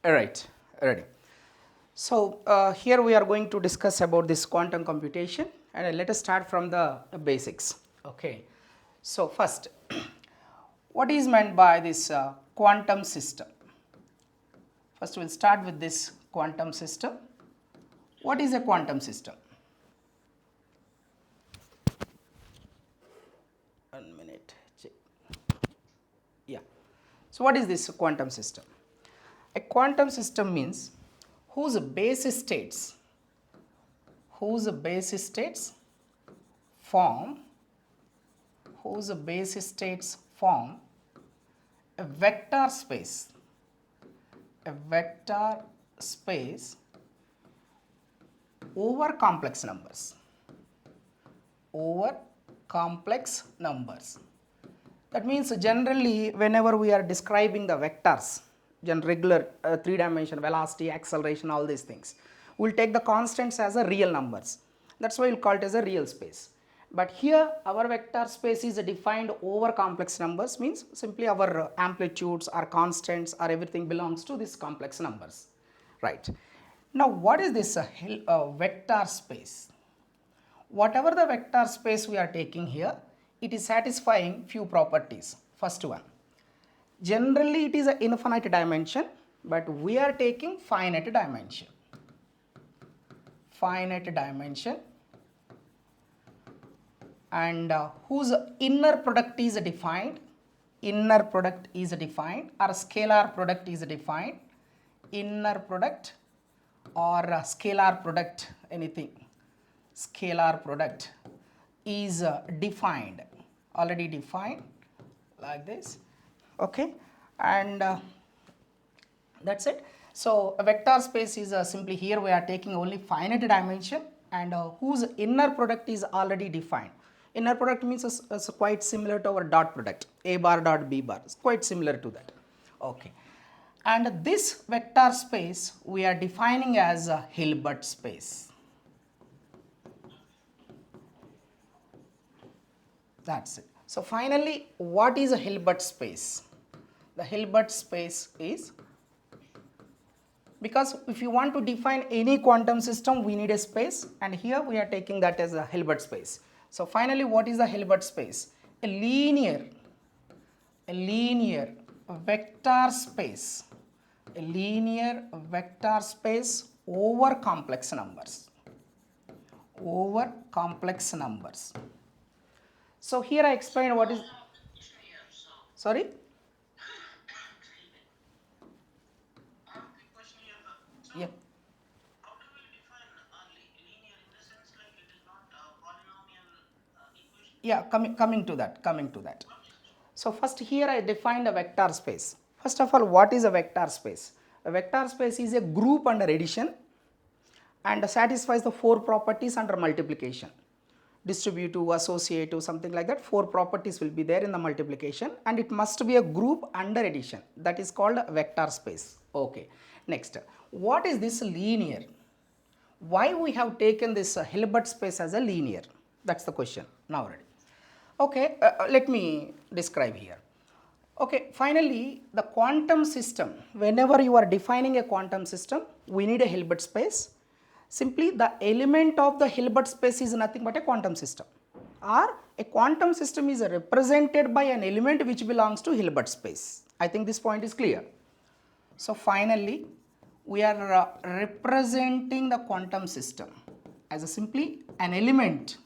Alright, ready. So here we are going to discuss about this quantum computation, and let us start from the basics. Okay. So first, what is meant by this quantum system? First we will start with this quantum system. What is a quantum system? 1 minute. Yeah. So what is this quantum system? A quantum system means whose base states form a vector space over complex numbers. That means generally whenever we are describing the vectors, regular 3-dimension velocity, acceleration, all these things, we will take the constants as a real numbers. That's why we will call it as a real space. But here our vector space is defined over complex numbers, means simply our amplitudes, our constants, or everything belongs to these complex numbers. Right. Now what is this vector space? Whatever the vector space we are taking here, it is satisfying few properties. First one, generally it is an infinite dimension, but we are taking finite dimension. And whose inner product is defined, or scalar product is defined, inner product or scalar product, anything, scalar product is already defined like this. Okay, and that's it. So a vector space is simply, here we are taking only finite dimension, and whose inner product is already defined. Inner product means it's quite similar to our dot product, a bar dot b bar. It's quite similar to that. Okay, and this vector space we are defining as a Hilbert space. That's it. So finally, what is a Hilbert space? The Hilbert space is, because if you want to define any quantum system, we need a space, and here we are taking that as a Hilbert space. So finally, what is the Hilbert space? A linear vector space, over complex numbers. So here I explained what is, sorry? Yeah. How do we define linear in the sense like it is not a polynomial equation? Yeah, coming to that. So first here I defined a vector space. First of all, what is a vector space? A vector space is a group under addition and satisfies the 4 properties under multiplication. Distributive, associative, something like that. 4 properties will be there in the multiplication, and it must be a group under addition. That is called a vector space. Okay. Next, what is this linear? Why we have taken this Hilbert space as a linear? That's the question now ready. Okay, let me describe here. Okay, finally, the quantum system, whenever you are defining a quantum system, we need a Hilbert space. Simply the element of the Hilbert space is nothing but a quantum system, or a quantum system is represented by an element which belongs to Hilbert space. I think this point is clear. So finally, we are representing the quantum system as simply an element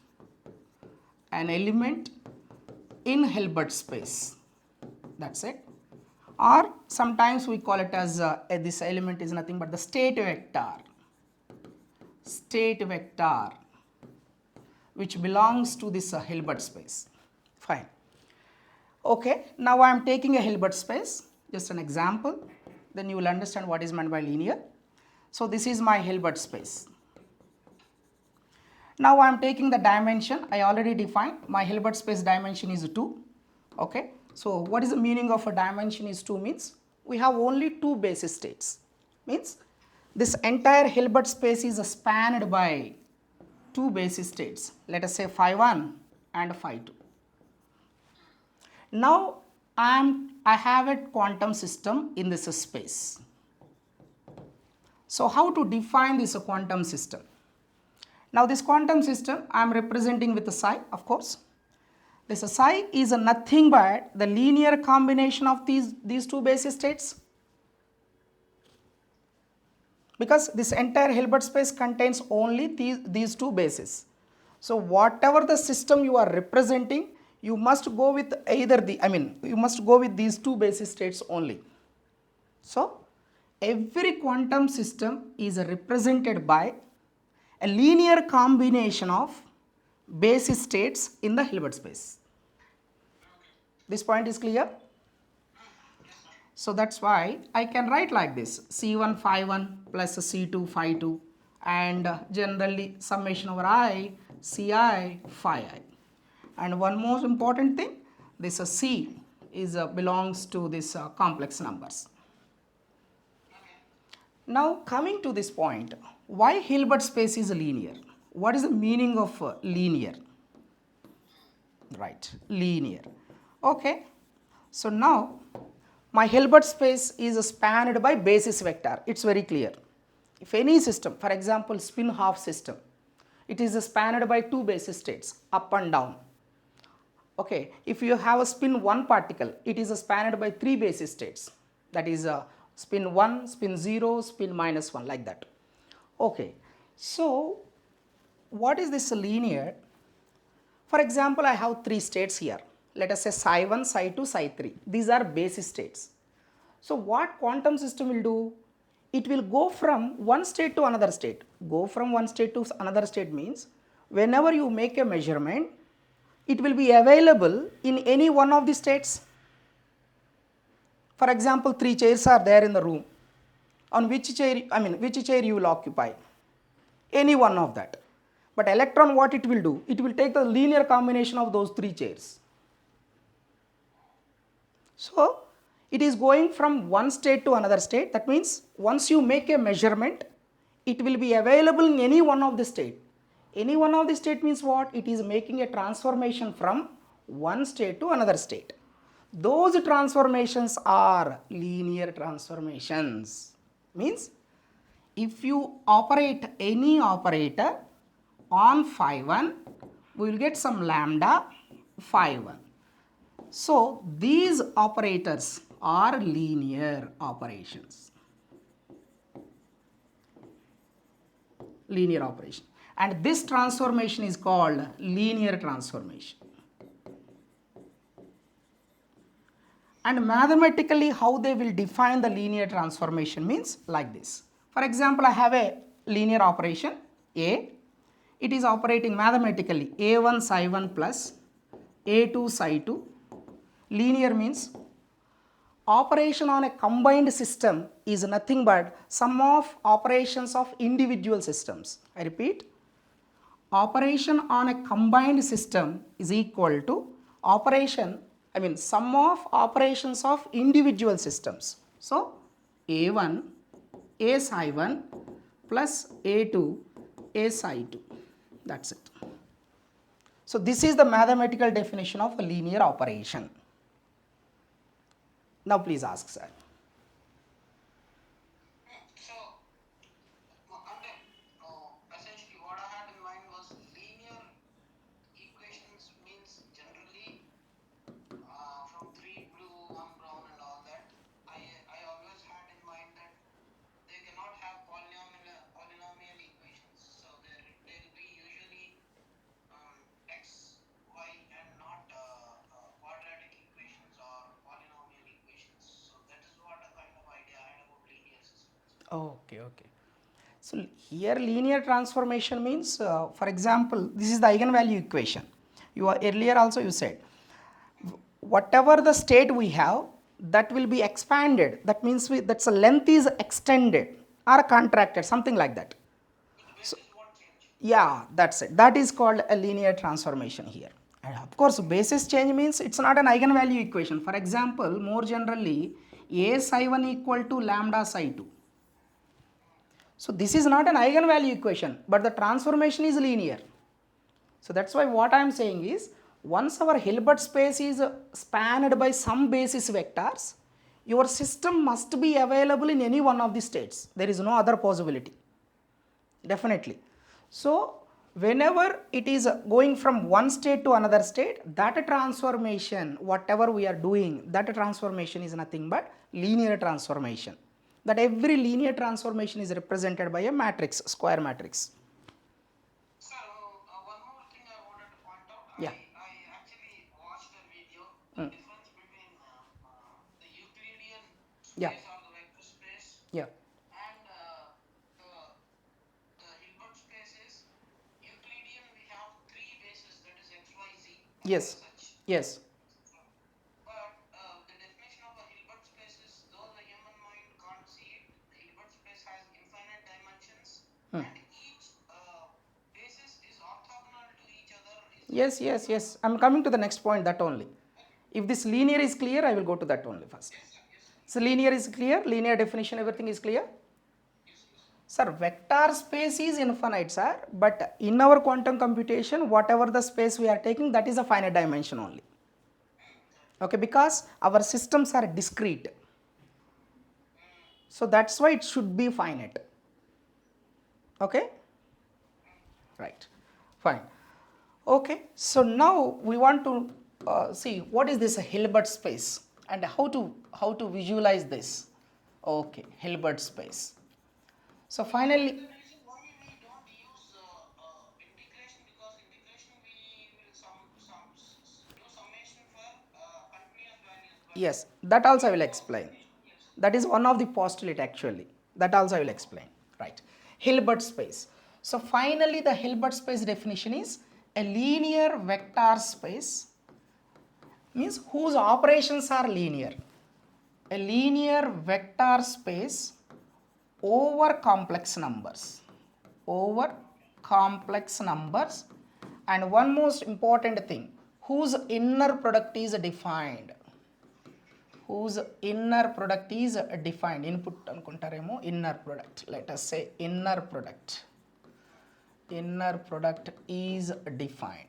in Hilbert space. That's it. Or sometimes we call it as this element is nothing but the state vector which belongs to this Hilbert space. Fine. Okay, now I am taking a Hilbert space, just an example, then you will understand what is meant by linear. So this is my Hilbert space. Now I am taking the dimension, I already defined, my Hilbert space dimension is 2. Okay, so what is the meaning of a dimension is 2 means we have only 2 basis states, means this entire Hilbert space is spanned by 2 basis states, let us say phi 1 and phi 2. Now I have a quantum system in this space. So how to define this quantum system? Now this quantum system I am representing with a psi, of course. This psi is nothing but the linear combination of these two basis states, because this entire Hilbert space contains only these two bases. So whatever the system you are representing, you must go with either you must go with these two basis states only. So every quantum system is represented by a linear combination of basis states in the Hilbert space. This point is clear? So that's why I can write like this: C1 phi 1 plus C2 phi 2, and generally summation over I Ci phi I. And one most important thing, this C is belongs to this complex numbers. Now coming to this point, why Hilbert space is linear? What is the meaning of linear? Right, linear. Okay, so now my Hilbert space is spanned by basis vector. It's very clear. If any system, for example spin half system, it is spanned by two basis states, up and down. Okay, if you have a spin 1 particle, it is spanned by three basis states, that is spin 1, spin 0, spin minus 1, like that. Okay, so what is this linear? For example, I have three states here. Let us say psi 1, psi 2, psi 3. These are basis states. So what quantum system will do? It will go from one state to another state. Go from one state to another state means whenever you make a measurement, it will be available in any one of the states. For example, three chairs are there in the room. On which chair, which chair you will occupy? Any one of that. But electron, what it will do? It will take the linear combination of those three chairs. So it is going from one state to another state. That means once you make a measurement, it will be available in any one of the state. Any one of the state means what? It is making a transformation from one state to another state. Those transformations are linear transformations. Means if you operate any operator on phi 1, we will get some lambda phi 1. So these operators are linear operations. Linear operation. And this transformation is called linear transformation. And mathematically, how they will define the linear transformation means like this. For example, I have a linear operation A. It is operating mathematically A1 psi 1 plus A2 psi 2. Linear means operation on a combined system is nothing but sum of operations of individual systems. I repeat, operation on a combined system is equal to sum of operations of individual systems. So A1 A psi 1 plus A2 A psi 2. That's it. So this is the mathematical definition of a linear operation. Now please ask, sir. So, essentially what I had in mind was linear equations means generally from 3 blue, 1 brown and all that. I always had in mind that they cannot have polynomial equations. So they'll be usually x, y and not quadratic equations or polynomial equations. So that is what a kind of idea I had about linear systems. Okay. So here linear transformation means, for example, this is the eigenvalue equation. Earlier also you said, whatever the state we have, that will be expanded. That means that's the length is extended or contracted, something like that. So won't change. Yeah, that's it. That is called a linear transformation here. And of course, basis change means it's not an eigenvalue equation. For example, more generally, A psi 1 equal to lambda psi 2. So this is not an eigenvalue equation, but the transformation is linear. So that's why what I am saying is, once our Hilbert space is spanned by some basis vectors, your system must be available in any one of the states. There is no other possibility. Definitely. So whenever it is going from one state to another state, that transformation, whatever we are doing, that transformation is nothing but linear transformation. That every linear transformation is represented by a matrix, square matrix. Sir, one more thing I wanted to point out. Yeah. I actually watched a video. The difference between the Euclidean Yeah. space or the vector space Yeah. and the Hilbert space is Euclidean. We have three bases, that is x, y, z, and Yes. such. Yes. But the definition of a Hilbert space is, though the human mind can't see it, the Hilbert space has infinite dimensions, and each basis is orthogonal to each other. Yes, yes, yes. I am coming to the next point, that only. If this linear is clear, I will go to that only first. Yes, sir. Yes, sir. So linear is clear, linear definition, everything is clear. Sir, vector space is infinite, sir, but in our quantum computation, whatever the space we are taking, that is a finite dimension only. Okay, because our systems are discrete. So that's why it should be finite. Okay? Right. Fine. Okay, so now we want to see what is this Hilbert space and how to visualize this. Okay, Hilbert space. So finally, The reason why we don't use integration, because integration we will do summation for continuous values. But yes, that also I will explain. yes. That is one of the postulate actually. That also I will explain. Right. Hilbert space. So finally the Hilbert space definition is a linear vector space, means whose operations are linear. A linear vector space over complex numbers. Over complex numbers. And one most important thing, whose inner product is defined. Whose inner product is defined. Input anukuntaremo, inner product. Let us say inner product. Inner product is defined.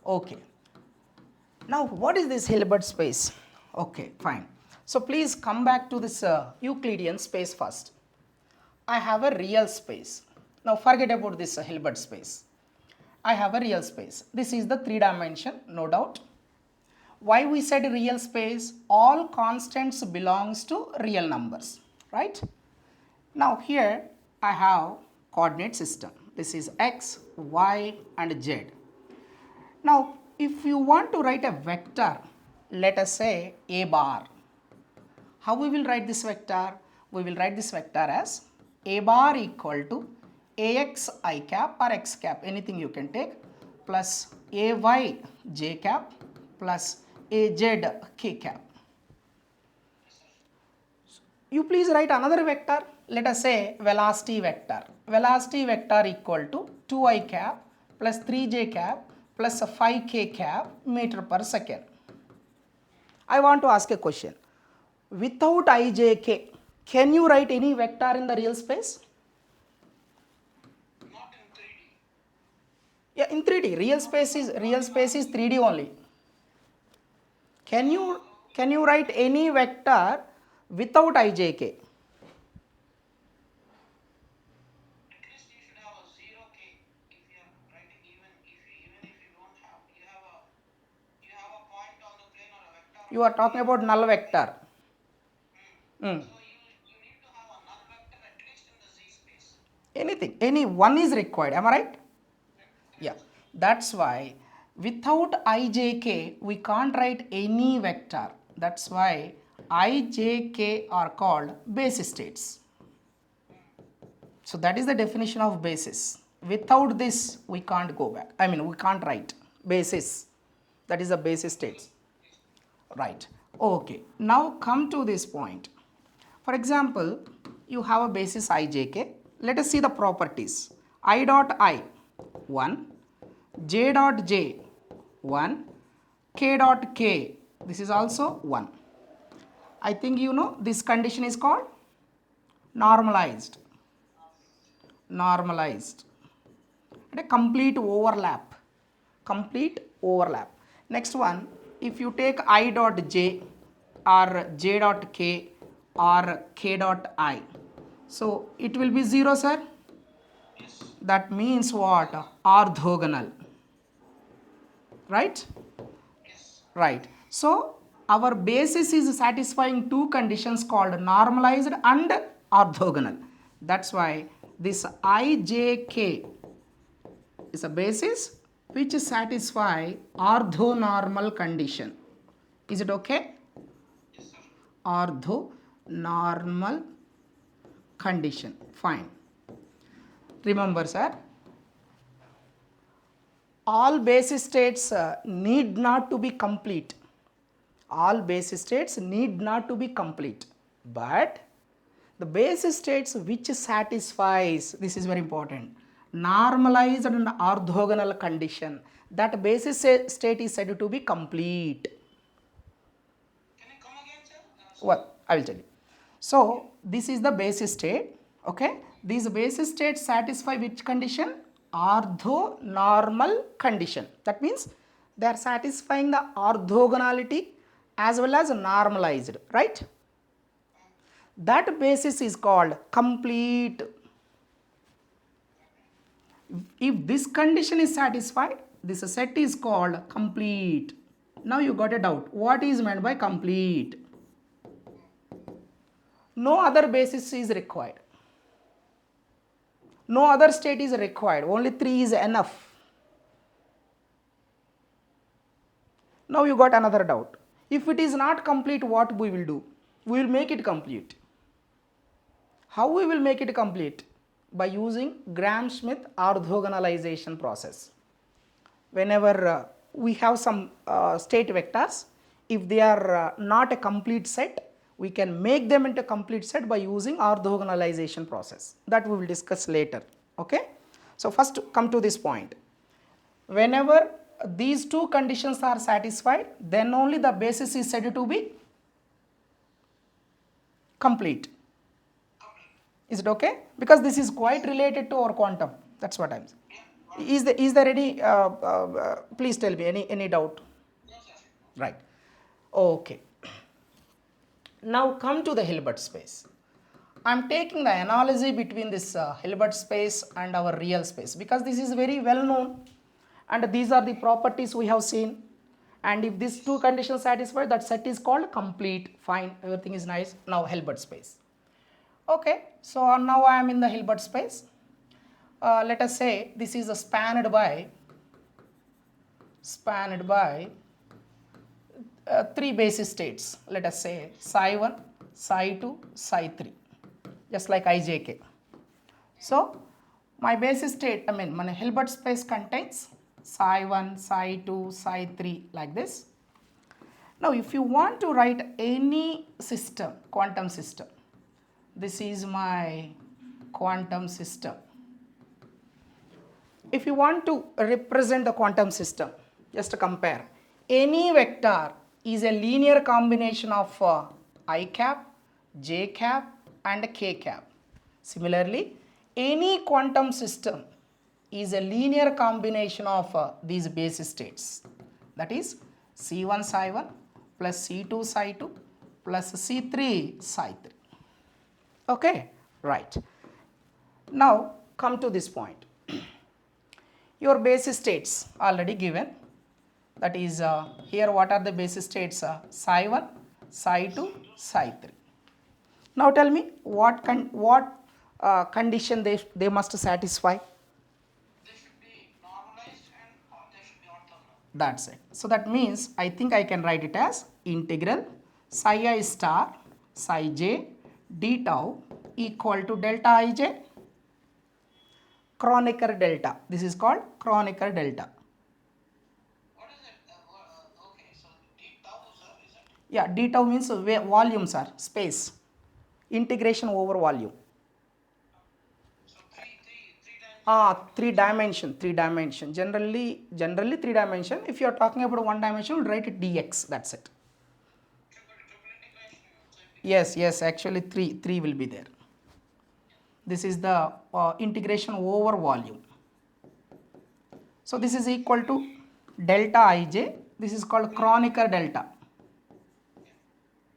Okay. Now what is this Hilbert space? Okay, fine. So please come back to this Euclidean space first. I have a real space. Now forget about this Hilbert space. I have a real space. This is the 3 dimension, no doubt. Why we said real space? All constants belongs to real numbers, right? Now here I have coordinate system. This is x, y and z. Now if you want to write a vector, let us say a bar. How we will write this vector? We will write this vector as a bar equal to ax I cap or x cap, anything you can take, plus ay j cap plus az k cap. You please write another vector. Let us say velocity vector. Velocity vector equal to 2i cap plus 3j cap plus 5k cap meter per second. I want to ask a question. Without ijk, can you write any vector in the real space? Not in 3D. Yeah, in 3D. Real space is 3D only. Can you write any vector without ijk? At least you should have a 0k if you are writing, even if you don't have, you have a point on the plane or a vector. You are talking about null vector. So you need to have a null vector at least in the z space. Anything, any one is required. Am I right? Yeah. That's why without ijk we can't write any vector. That's why ijk are called basis states. So that is the definition of basis. Without this we can't go back. I mean we can't write basis. That is the basis states. Right. Okay. Now come to this point. For example, you have a basis ijk. Let us see the properties. I dot I 1, j dot j 1, k dot k, this is also 1. I think you know this condition is called normalized. Normalized. And a complete overlap. Complete overlap. Next one, if you take I dot j or j dot k or k dot I. So it will be 0, sir. That means what? Orthogonal. Right? Right. So our basis is satisfying two conditions called normalized and orthogonal. That's why this IJK is a basis which satisfy orthonormal condition. Is it okay? Orthonormal condition. Fine. Remember, sir, all basis states need not to be complete. All basis states need not to be complete. But the basis states which satisfies, this is very important, normalized and orthogonal condition, that basis state is said to be complete. Can you come again, sir? Well, I will tell you. So this is the basis state. Okay, these basis states satisfy which condition? Orthonormal condition. That means they are satisfying the orthogonality as well as normalized, right? That basis is called complete. If this condition is satisfied, this set is called complete. Now you got a doubt. What is meant by complete? No other basis is required. No other state is required. Only 3 is enough. Now you got another doubt. If it is not complete, what we will do? We will make it complete. How we will make it complete? By using Gram-Schmidt orthogonalization process. Whenever we have some state vectors, if they are not a complete set, we can make them into a complete set by using orthogonalization process. That we will discuss later. Okay? So first come to this point. Whenever these two conditions are satisfied, then only the basis is said to be complete. Is it okay? Because this is quite related to our quantum. That's what I'm saying. Is there any, please tell me, any doubt? No, sir. Right. Okay. Now come to the Hilbert space. I'm taking the analogy between this Hilbert space and our real space because this is very well known and these are the properties we have seen. And if these two conditions satisfied, that set is called complete. Fine, everything is nice. Now Hilbert space. Okay, so now I am in the Hilbert space. Let us say this is spanned by 3 basis states. Let us say psi 1, psi 2, psi 3, just like IJK. So my basis state, my Hilbert space contains psi 1, psi 2, psi 3 like this. Now if you want to write any system, quantum system, this is my quantum system. If you want to represent the quantum system, just compare. Any vector is a linear combination of I cap, j cap and k cap. Similarly, any quantum system is a linear combination of these basis states. That is C1 psi 1 plus C2 psi 2 plus C3 psi 3. Okay, right. Now come to this point. Your basis states already given. That is here what are the basis states? Psi 1, psi 2, psi 3. Now tell me what condition they must satisfy. They should be normalized and they should be orthogonal. That's it. So that means I think I can write it as integral psi I star psi j d tau equal to delta ij Kronecker delta. This is called Kronecker delta. What is it? Okay, so d tau, sir, is it? Yeah, d tau means volume, sir, space. Integration over volume. So three dimensions. 3 dimension. Generally 3 dimension. If you are talking about 1 dimension, we'll write it dx. That's it. Triple integration. Yes, actually 3 will be there. This is the integration over volume. So this is equal to delta ij. This is called Kronecker delta.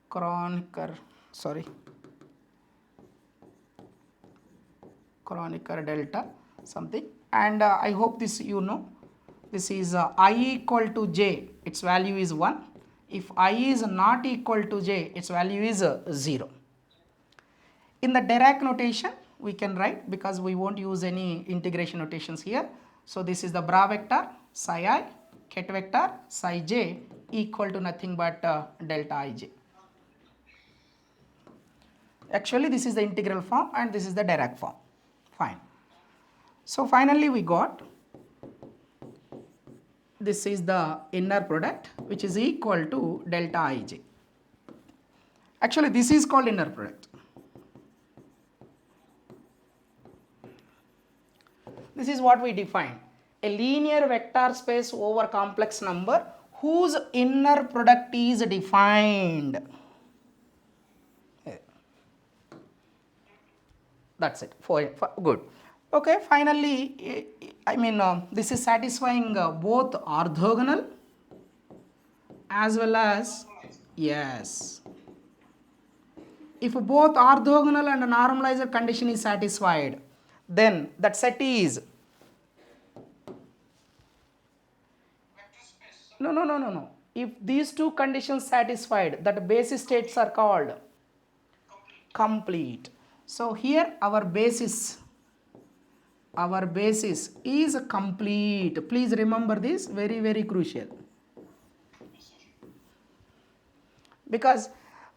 Kronecker sorry, Kronecker delta something, and I hope this you know. This is I equal to j, its value is 1. If I is not equal to j, its value is 0. In the Dirac notation, we can write, because we won't use any integration notations here. So this is the bra vector psi I, ket vector psi j equal to nothing but delta ij. Actually, this is the integral form and this is the Dirac form. Fine. So finally, we got this is the inner product, which is equal to delta ij. Actually, this is called inner product. This is what we define: a linear vector space over complex number whose inner product is defined. That's it. For good. Okay. Finally, I mean this is satisfying both orthogonal as well as, yes. If both orthogonal and normalizer condition is satisfied, then that set is no. If these two conditions satisfied, that basis states are called complete. So here our basis is complete. Please remember this, very very crucial. Because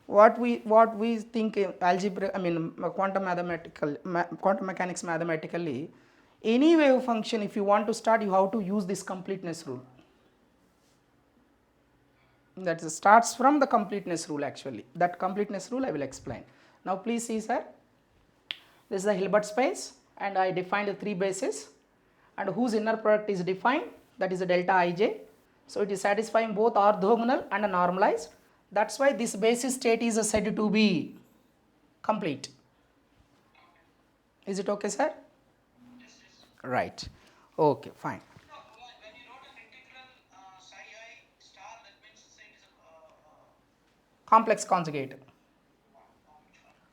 what we think in algebra, I mean quantum mechanics mathematically, any wave function, if you want to start, you have to use this completeness rule. That starts from the completeness rule actually. That completeness rule I will explain. Now please see, sir. This is the Hilbert space and I defined the three bases and whose inner product is defined, that is the delta ij. So it is satisfying both orthogonal and normalized. That's why this basis state is said to be complete. Is it okay, sir? Yes, yes. Right. Okay, fine. No, when you wrote an integral psi I star, that means say it is a Complex conjugate.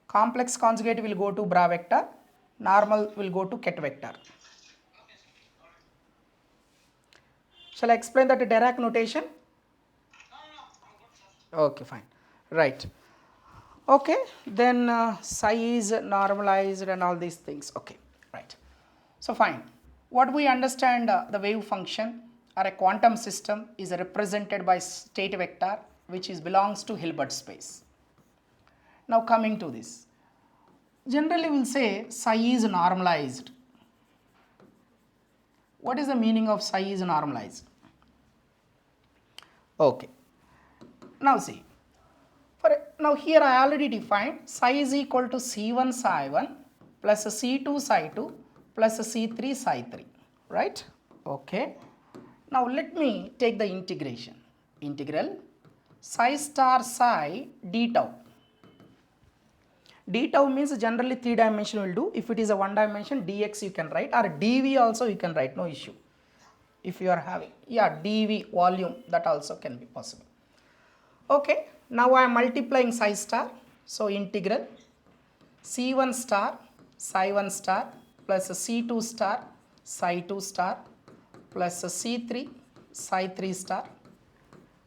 Complex conjugate will go to bra vector, normal will go to ket vector. okay, sir. All right. Shall I explain that Dirac notation? No, I'm good, sir. Okay, fine. Right. Okay, then psi is normalized and all these things. Okay, right. So fine. What we understand, the wave function or a quantum system is represented by state vector which belongs to Hilbert space. Now coming to this, generally we will say psi is normalized. What is the meaning of psi is normalized? Okay. Now see, now here I already defined psi is equal to C1 psi 1 plus C2 psi 2 plus C3 psi 3, right? Okay. Now let me take the integration. Integral psi star psi d tau. D tau means generally 3 dimension will do. If it is a 1 dimension, dx you can write, or dv also you can write, no issue. If you are having, yeah, dv volume, that also can be possible. Okay, now I am multiplying psi star. So integral C1 star psi 1 star plus C2 star psi 2 star plus C3 psi 3 star.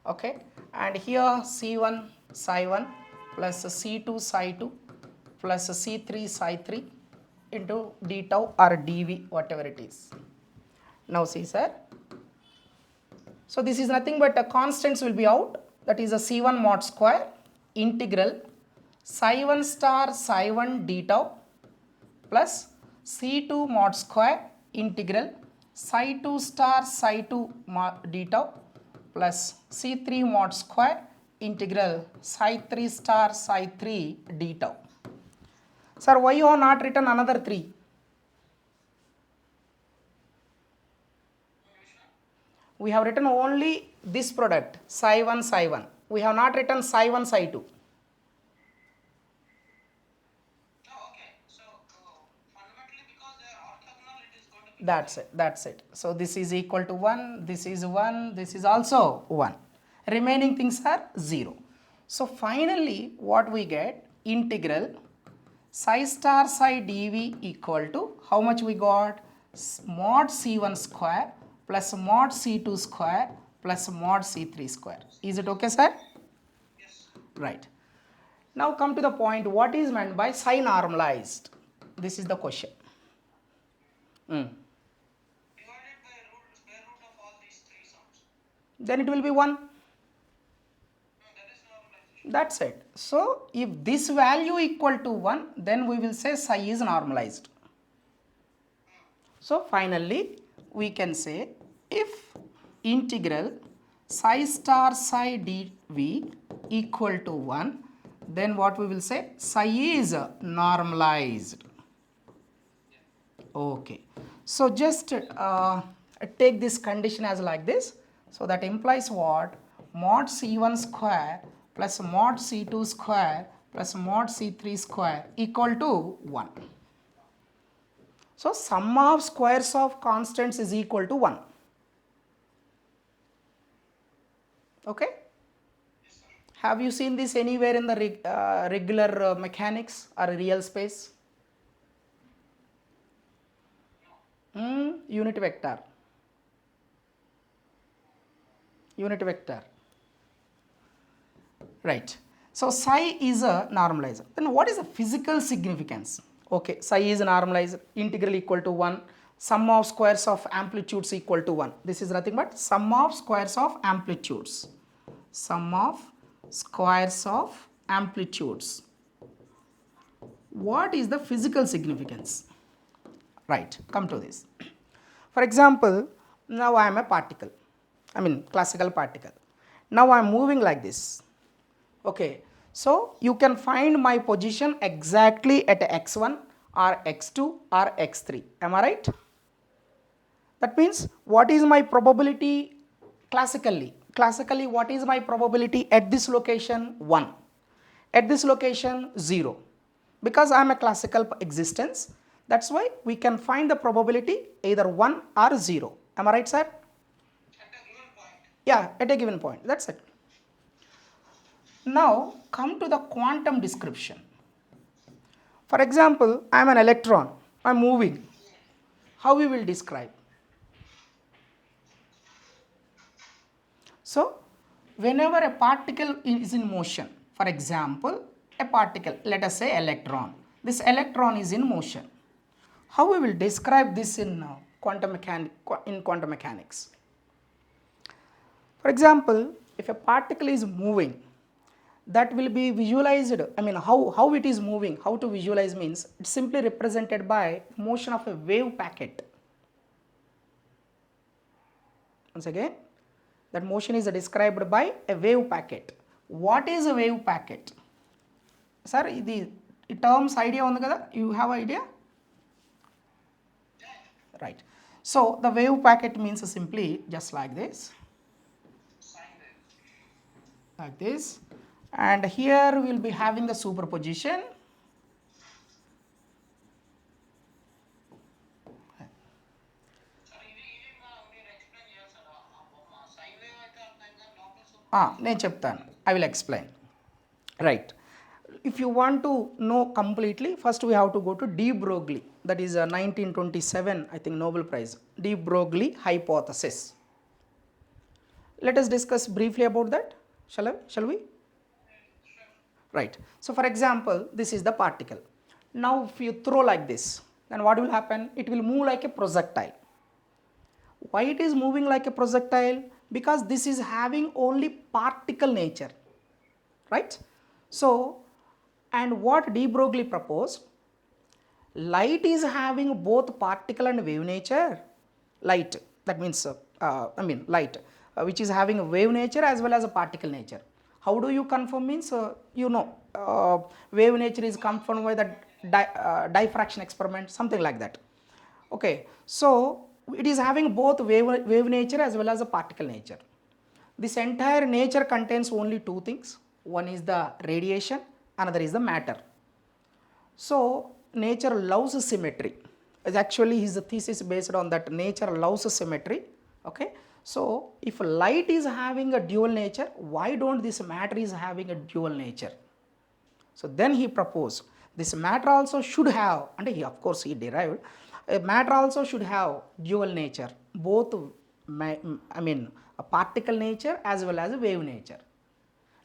Okay, and here C1 psi 1 plus C2 psi 2 plus C3 psi 3 into d tau or dv, whatever it is. Now see, sir. So this is nothing but constants will be out, that is a C1 mod square integral psi 1 star psi 1 d tau plus C2 mod square integral psi 2 star psi 2 d tau plus C3 mod square integral psi 3 star psi 3 d tau. Sir, why you have not written another 3? We have written only this product psi 1 psi 1. We have not written psi 1 psi 2. Oh, okay. So fundamentally, because they are orthogonal, it is going to be. That's it. So this is equal to 1, this is 1, this is also 1. Remaining things are 0. So finally what we get, integral psi star psi dv equal to how much we got? Mod c1 square plus mod c2 square plus mod c3 square. Is it okay, sir? Yes. Right. Now come to the point, what is meant by psi normalized? This is the question. Divided by square root of all these three sums. Then it will be 1. That is normalization. That's it. So if this value equal to 1, then we will say psi is normalized. So finally we can say if integral psi star psi dv equal to 1, then what we will say? Psi is normalized. Okay. So just take this condition as like this. So that implies what? Mod c1 square plus mod c2 square plus mod c3 square equal to 1. So sum of squares of constants is equal to 1. Okay? Have you seen this anywhere in the regular mechanics or real space? Unit vector. Unit vector. Right. So psi is a normalizer. Then what is the physical significance? Okay, psi is a normalizer, integral equal to 1, sum of squares of amplitudes equal to 1. This is nothing but sum of squares of amplitudes. Sum of squares of amplitudes. What is the physical significance? Right, come to this. For example, now I am a particle, classical particle. Now I am moving like this. Okay, so you can find my position exactly at x1 or x2 or x3. Am I right? That means what is my probability classically? Classically, what is my probability at this location? 1. At this location, 0. Because I am a classical existence, that's why we can find the probability either 1 or 0. Am I right, sir? At a given point. Yeah, at a given point. That's it. Now come to the quantum description. For example, I am an electron, I am moving. How we will describe? So whenever a particle is in motion, for example, a particle, let us say electron. This electron is in motion. How we will describe this in quantum mechanics? For example, if a particle is moving, that will be visualized, how it is moving, how to visualize means, it's simply represented by motion of a wave packet. Once again, that motion is described by a wave packet. What is a wave packet? Sir, the terms idea on the kada? You have idea? Right. So the wave packet means simply just like this. Sine wave. Like this. And here we will be having the superposition. నేను చెప్తాను. I will explain. Right. If you want to know completely, first we have to go to de Broglie. That is a 1927, I think, Nobel Prize. De Broglie hypothesis. Let us discuss briefly about that. Shall we? Right. So for example, this is the particle. Now if you throw like this, then what will happen? It will move like a projectile. Why it is moving like a projectile? Because this is having only particle nature, right? So, and what de Broglie proposed, light is having both particle and wave nature. Light, that means light, which is having a wave nature as well as a particle nature. How do you confirm means, wave nature is confirmed by the diffraction experiment, something like that. Okay, so it is having both wave nature as well as a particle nature. This entire nature contains only two things. One is the radiation, another is the matter. So nature loves symmetry. Actually his thesis based on that, nature loves symmetry. Okay, so if light is having a dual nature, why don't this matter is having a dual nature? So then he proposed this matter also should have, and he of course he derived, matter also should have dual nature, both I mean a particle nature as well as a wave nature.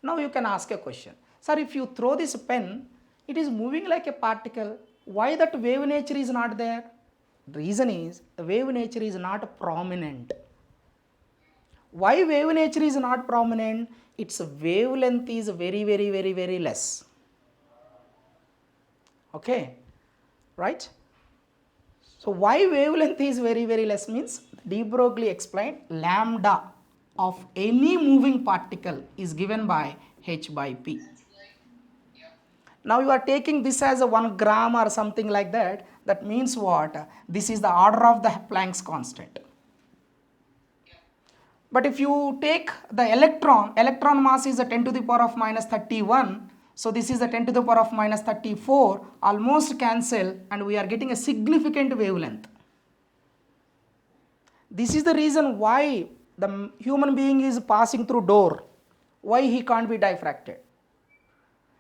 Now you can ask a question, sir, if you throw this pen, it is moving like a particle, why that wave nature is not there? The reason is the wave nature is not prominent. Why wave nature is not prominent? Its wavelength is very less. Okay, right? So why wavelength is very less means de Broglie explained lambda of any moving particle is given by h by p. Now you are taking this as a 1 gram or something like that. That means what? This is the order of the Planck's constant. But if you take the electron mass is a 10 to the power of minus 31. So this is a 10 to the power of minus 34, almost cancel, and we are getting a significant wavelength. This is the reason why the human being is passing through door, why he can't be diffracted.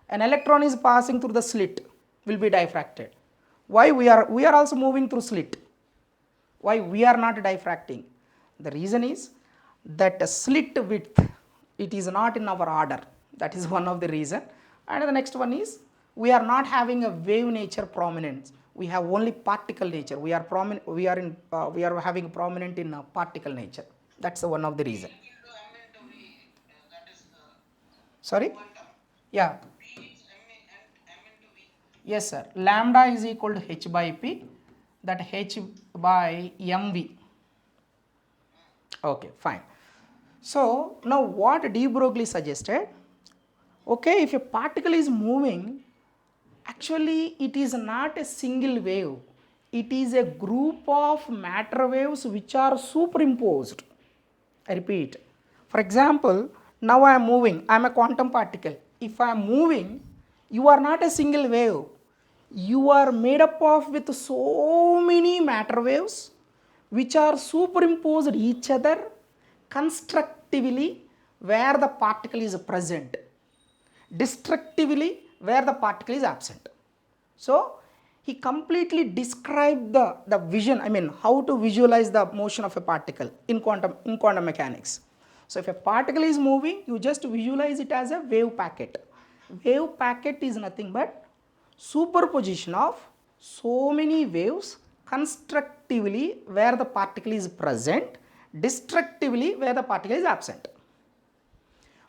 An electron is passing through the slit, will be diffracted. Why we are also moving through slit? Why we are not diffracting? The reason is that the slit width, it is not in our order. That is one of the reason. And the next one is we are not having a wave nature prominence. We have only particle nature. We are having prominent in particle nature. That's one of the reason. Sorry? Yeah. Yes, sir. Lambda is equal to h by p, that h by mv. Okay, fine. So now what de Broglie suggested, okay, if a particle is moving, actually it is not a single wave. It is a group of matter waves which are superimposed. I repeat. For example, now I am moving. I am a quantum particle. If I am moving, you are not a single wave. You are made up of with so many matter waves which are superimposed each other constructively where the particle is present, destructively where the particle is absent. So he completely described the vision, I mean how to visualize the motion of a particle in quantum mechanics. So if a particle is moving, you just visualize it as a wave packet. Wave packet is nothing but superposition of so many waves constructively where the particle is present, destructively where the particle is absent.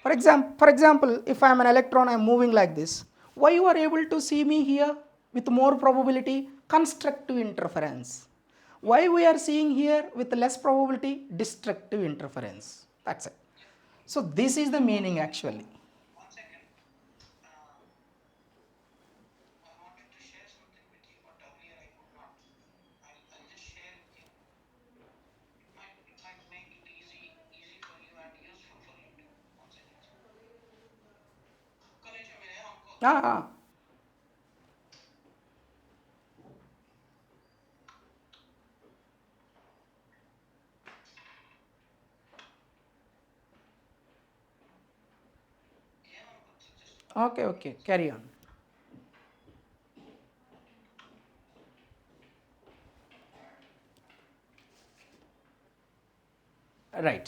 For example, if I am an electron, I am moving like this. Why you are able to see me here with more probability? Constructive interference. Why we are seeing here with less probability? Destructive interference. That's it. So this is the meaning actually. One second. I wanted to share something with you, but earlier I could not. I'll just share with you. It might make it easy for you and useful for you too. One second. College में मेरे हमको हाँ. Okay, carry on. Right.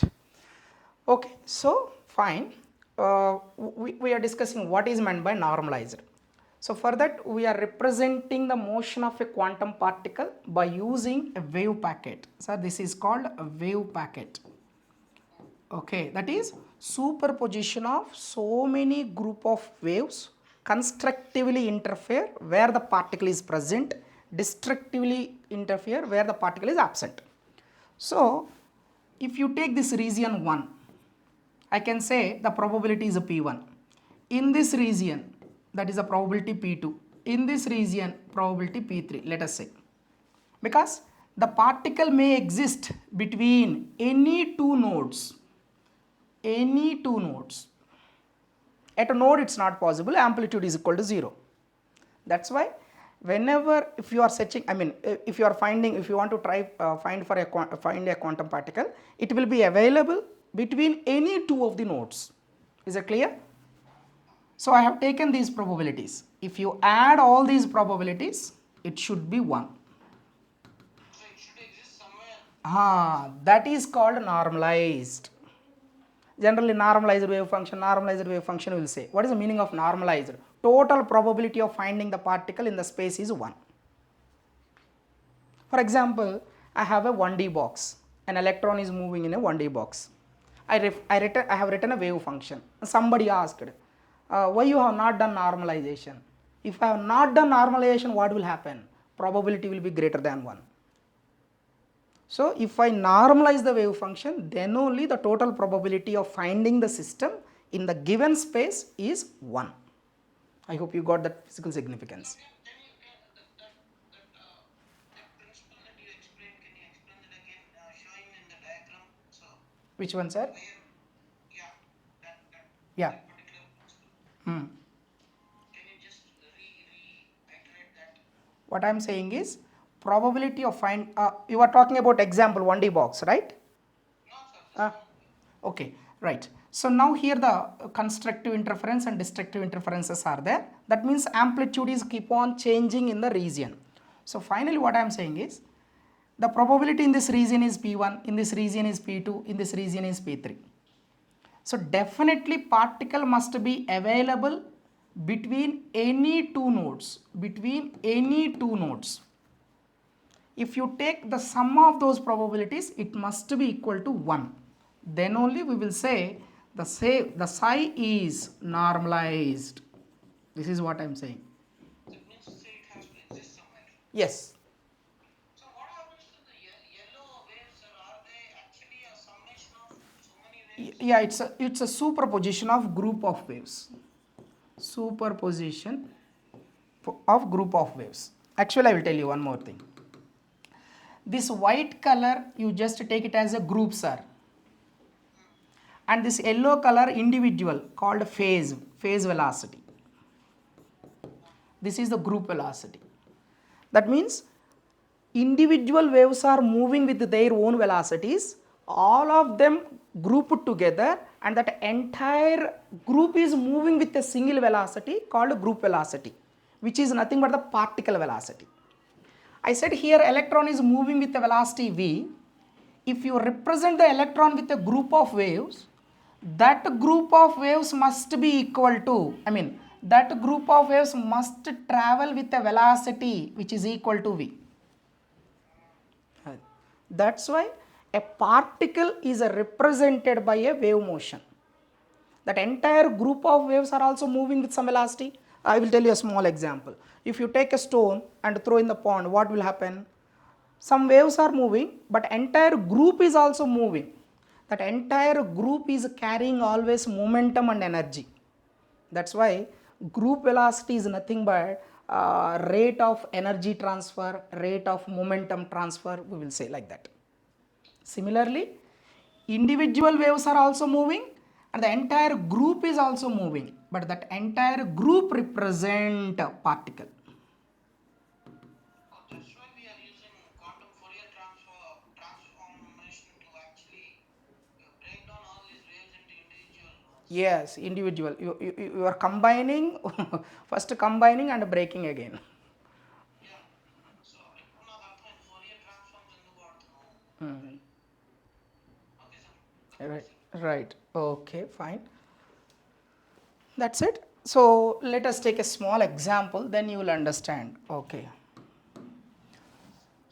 Okay, so fine. We are discussing what is meant by normalized. So for that we are representing the motion of a quantum particle by using a wave packet. So this is called a wave packet. Okay, that is superposition of so many group of waves constructively interfere where the particle is present, destructively interfere where the particle is absent. So if you take this region 1, I can say the probability is a P1. In this region, that is a probability P2. In this region, probability P3, let us say. Because the particle may exist between any two nodes. Any two nodes. At a node, it's not possible. Amplitude is equal to 0. That's why whenever if you are searching, I mean if you are finding, if you want to try find a quantum particle, it will be available between any two of the nodes. Is it clear? So I have taken these probabilities. If you add all these probabilities, it should be 1. So it should exist somewhere. That is called normalized. Generally normalized wave function will say. What is the meaning of normalized? Total probability of finding the particle in the space is 1. For example, I have a 1D box. An electron is moving in a 1D box. I have written a wave function. Somebody asked, why you have not done normalization? If I have not done normalization, what will happen? Probability will be greater than 1. So if I normalize the wave function, then only the total probability of finding the system in the given space is 1. I hope you got that physical significance. That principle that you explained, can you explain that again, showing in the diagram? So Which one, sir? where, yeah, Yeah. that particular principle. Hmm. Can you just reiterate that? What I am saying is probability of you are talking about example 1D box, right? No, sir. This one. Okay, right. So now here the constructive interference and destructive interferences are there. That means amplitude is keep on changing in the region. So finally what I am saying is the probability in this region is P1, in this region is P2, in this region is P3. So definitely particle must be available between any two nodes, If you take the sum of those probabilities, it must be equal to 1. Then only we will say the psi is normalized. This is what I am saying. That means to say it has to exist somewhere. Yes. So what happens to the yellow waves, sir? Are they actually a summation of so many waves? Yeah, it's a superposition of group of waves. Superposition of group of waves. Actually, I will tell you one more thing. This white color, you just take it as a group, sir. And this yellow color individual called phase velocity. This is the group velocity. That means individual waves are moving with their own velocities, all of them grouped together, and that entire group is moving with a single velocity called group velocity, which is nothing but the particle velocity. I said here electron is moving with a velocity v. If you represent the electron with a group of waves, that group of waves must be equal to, that group of waves must travel with a velocity which is equal to v. That's why a particle is represented by a wave motion. That entire group of waves are also moving with some velocity. I will tell you a small example. If you take a stone and throw in the pond, what will happen? Some waves are moving, but entire group is also moving. That entire group is carrying always momentum and energy. That's why group velocity is nothing but rate of energy transfer, rate of momentum transfer, we will say like that. Similarly, individual waves are also moving and the entire group is also moving, but that entire group represent a particle. Oh, that's why we are using quantum Fourier transformation to actually break down all these waves into individual ones. Yes, individual. You are combining, first combining and breaking again. Yeah. So ఇప్పుడు నాకు అర్థమైంది Fourier transforms ఎందుకు వాడుతున్నాం. Okay, sir. Right. Okay, fine. That's it. So let us take a small example, then you will understand. Okay.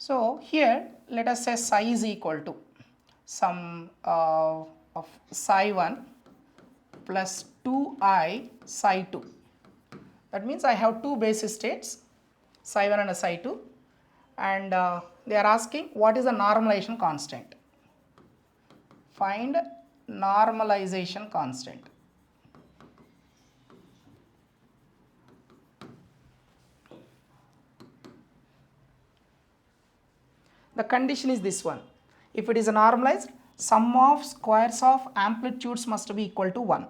So here let us say psi is equal to some of psi 1 plus 2i psi 2. That means I have two basis states, psi 1 and psi 2, and they are asking what is the normalization constant. Find normalization constant. The condition is this one. If it is normalized, sum of squares of amplitudes must be equal to 1.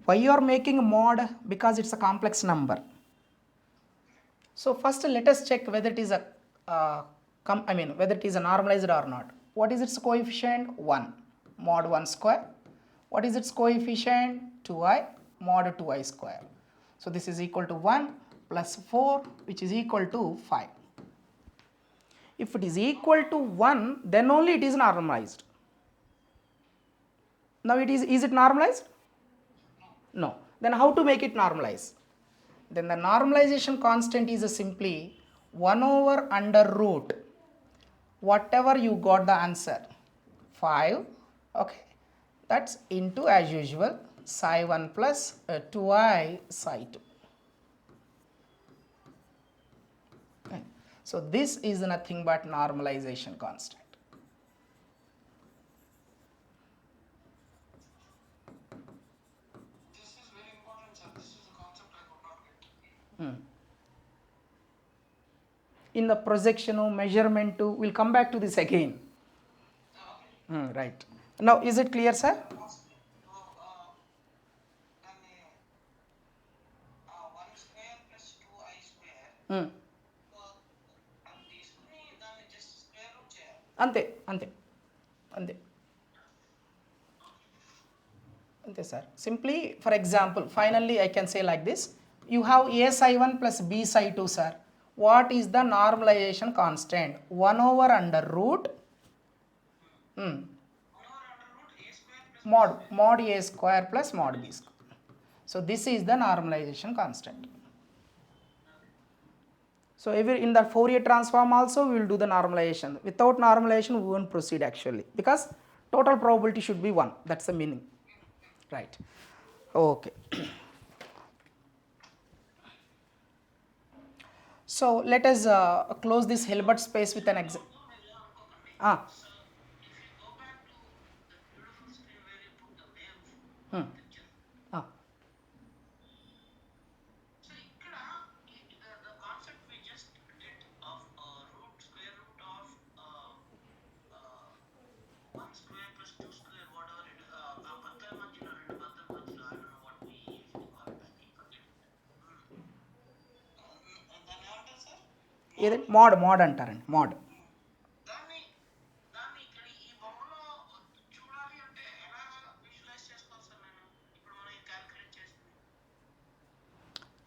Why you are making mod? Because it's a complex number. So first let us check whether it is whether it is a normalized or not. What is its coefficient? 1. Mod 1 square. What is its coefficient? 2i mod 2i square. So this is equal to 1 plus 4 which is equal to 5. If it is equal to 1, then only it is normalized. Now is it normalized? No. Then how to make it normalize? Then the normalization constant is simply 1 over under root whatever you got the answer 5, okay, that's into as usual psi 1 plus 2i psi 2. Okay. So this is nothing but normalization constant. This is very important, sir. This is a concept I could not get. In the projection measurement too, we'll come back to this again. Okay. Right. Now is it clear, sir? So, దాన్ని 1 square plus 2i square అది తీసుకుని దాన్ని just square root చేయాలి. అంతే అంతే అంతే అంతే sir. Simply for example finally I can say like this, you have a psi 1 plus b psi 2, sir. What is the normalization constant? 1 over under root mod a square plus mod b square. So this is the normalization constant. So in the Fourier transform also we will do the normalization. Without normalization we won't proceed actually, because total probability should be 1. That's the meaning. Right. Okay. So let us close this Hilbert space with an example. So if you go back to the beautiful screen where you put the wave picture. So ఇక్కడ the concept we just did of square root of 1 square plus 2 square whatever it is, ఆ బద్దల మధ్యలో రెండు బద్దల మధ్యలో I don't know what we usually call it, I keep forgetting that. దాన్ని ఏమంటారు sir? ఏదండి mode అంటారండి, mode. దాన్ని ఇక్కడ ఈ బొమ్మలో చూడాలి అంటే ఎలా విజువలైజ్ చేసుకోవాలి సార్? నేను ఇప్పుడు మనం ఇది క్యాలిక్యులేట్ చేస్తుంది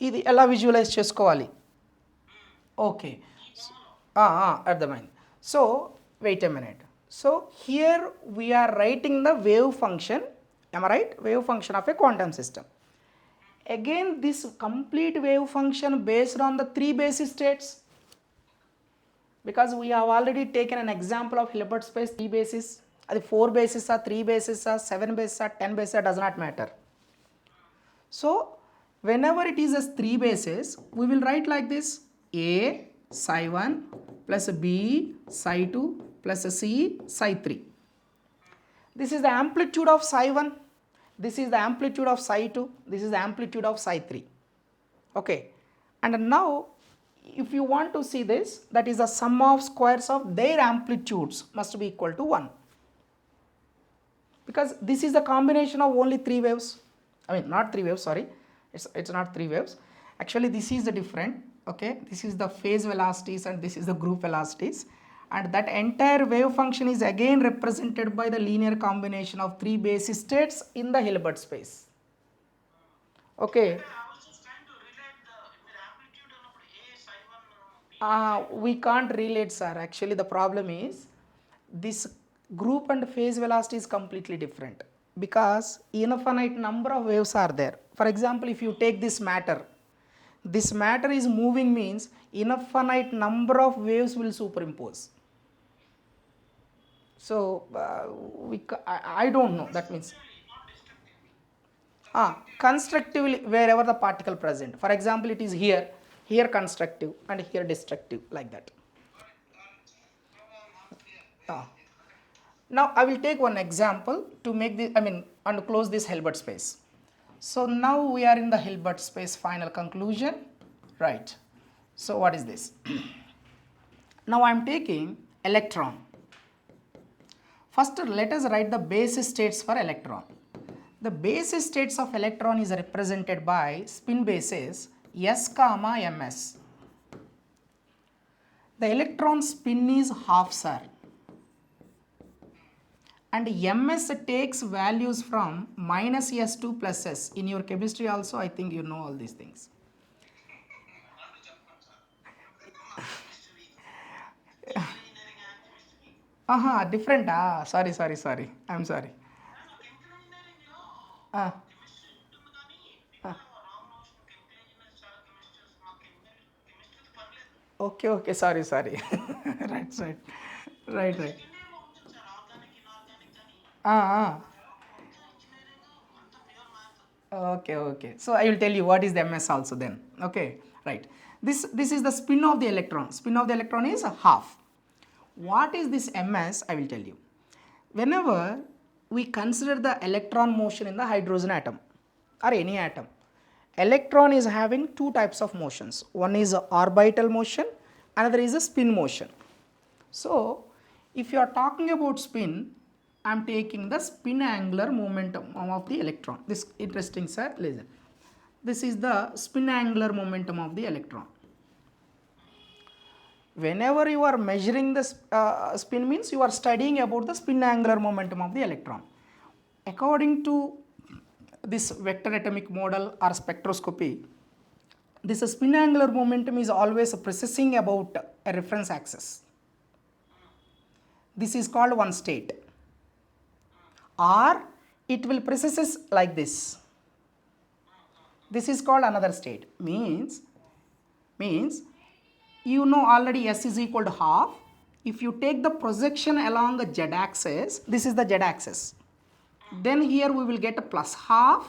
ఇది ఎలా విజువలైజ్ చేసుకోవాలి? ఓకే, అర్థమైంది. So wait a minute. So here we are writing the wave function, am I right? Wave function of a quantum system. Again this complete wave function based on the 3 basis states, because we have already taken an example of Hilbert space 3 basis. అది 4 basis 3 basis 7 basis 10 basis does not matter. So whenever it is as 3 bases, we will write like this: a psi 1 plus b psi 2 plus c psi 3. This is the amplitude of psi 1, this is the amplitude of psi 2, this is the amplitude of psi 3. Okay, and now if you want to see this, that is the sum of squares of their amplitudes must be equal to 1, because this is the combination of only 3 waves. I mean not 3 waves, sorry, it's not 3 waves. Actually this is the different, okay, this is the phase velocities and this is the group velocities, and that entire wave function is again represented by the linear combination of 3 basis states in the Hilbert space. Okay. I was just trying to relate the amplitude అన్నప్పుడు a psi 1 We can't relate, sir. Actually the problem is this group and phase velocity is completely different, because infinite number of waves are there. For example, if you take this matter is moving, means infinite number of waves will superimpose. So I don't know, that means constructively wherever the particle present. For example, it is here constructive and here destructive, like that. Now I will take one example to make this, and close this Hilbert space. So now we are in the Hilbert space final conclusion, right? So what is this? Now I am taking electron. First let us write the basis states for electron. The basis states of electron is represented by spin bases s comma ms. The electron spin is half, sir, and ms takes values from minus s to plus s. In your chemistry also I think you know all these things. Different. Sorry. I'm sorry. Chemical engineering లో Ah, chemistry ఉంటుంది కానీ people have a wrong notion chemical engineers చాలా chemistries మాకు కెమిస్ట్రీతో పని లేదు. okay. Sorry. Right. Right. Second year లో ఉంటుంది sir organic inorganic అని Ah. మొత్తం ఇంజనీరింగ్ అంతా pure math. Okay. So I will tell you what is the MS also then. Okay, right. This is the spin of the electron. Spin of the electron is half. What is this MS? I will tell you. Whenever we consider the electron motion in the hydrogen atom or any atom, electron is having two types of motions. One is a orbital motion, another is a spin motion. So if you are talking about spin, I am taking the spin angular momentum of the electron. This interesting, sir. Listen. This is the spin angular momentum of the electron. Whenever you are measuring the spin means you are studying about the spin angular momentum of the electron. According to this vector atomic model or spectroscopy, this spin angular momentum is always precessing about a reference axis. This is called one state. Or it will precesses like this. This is called another state. Means you know already S is equal to half. If you take the projection along the z axis, this is the z axis. Then here we will get a plus half,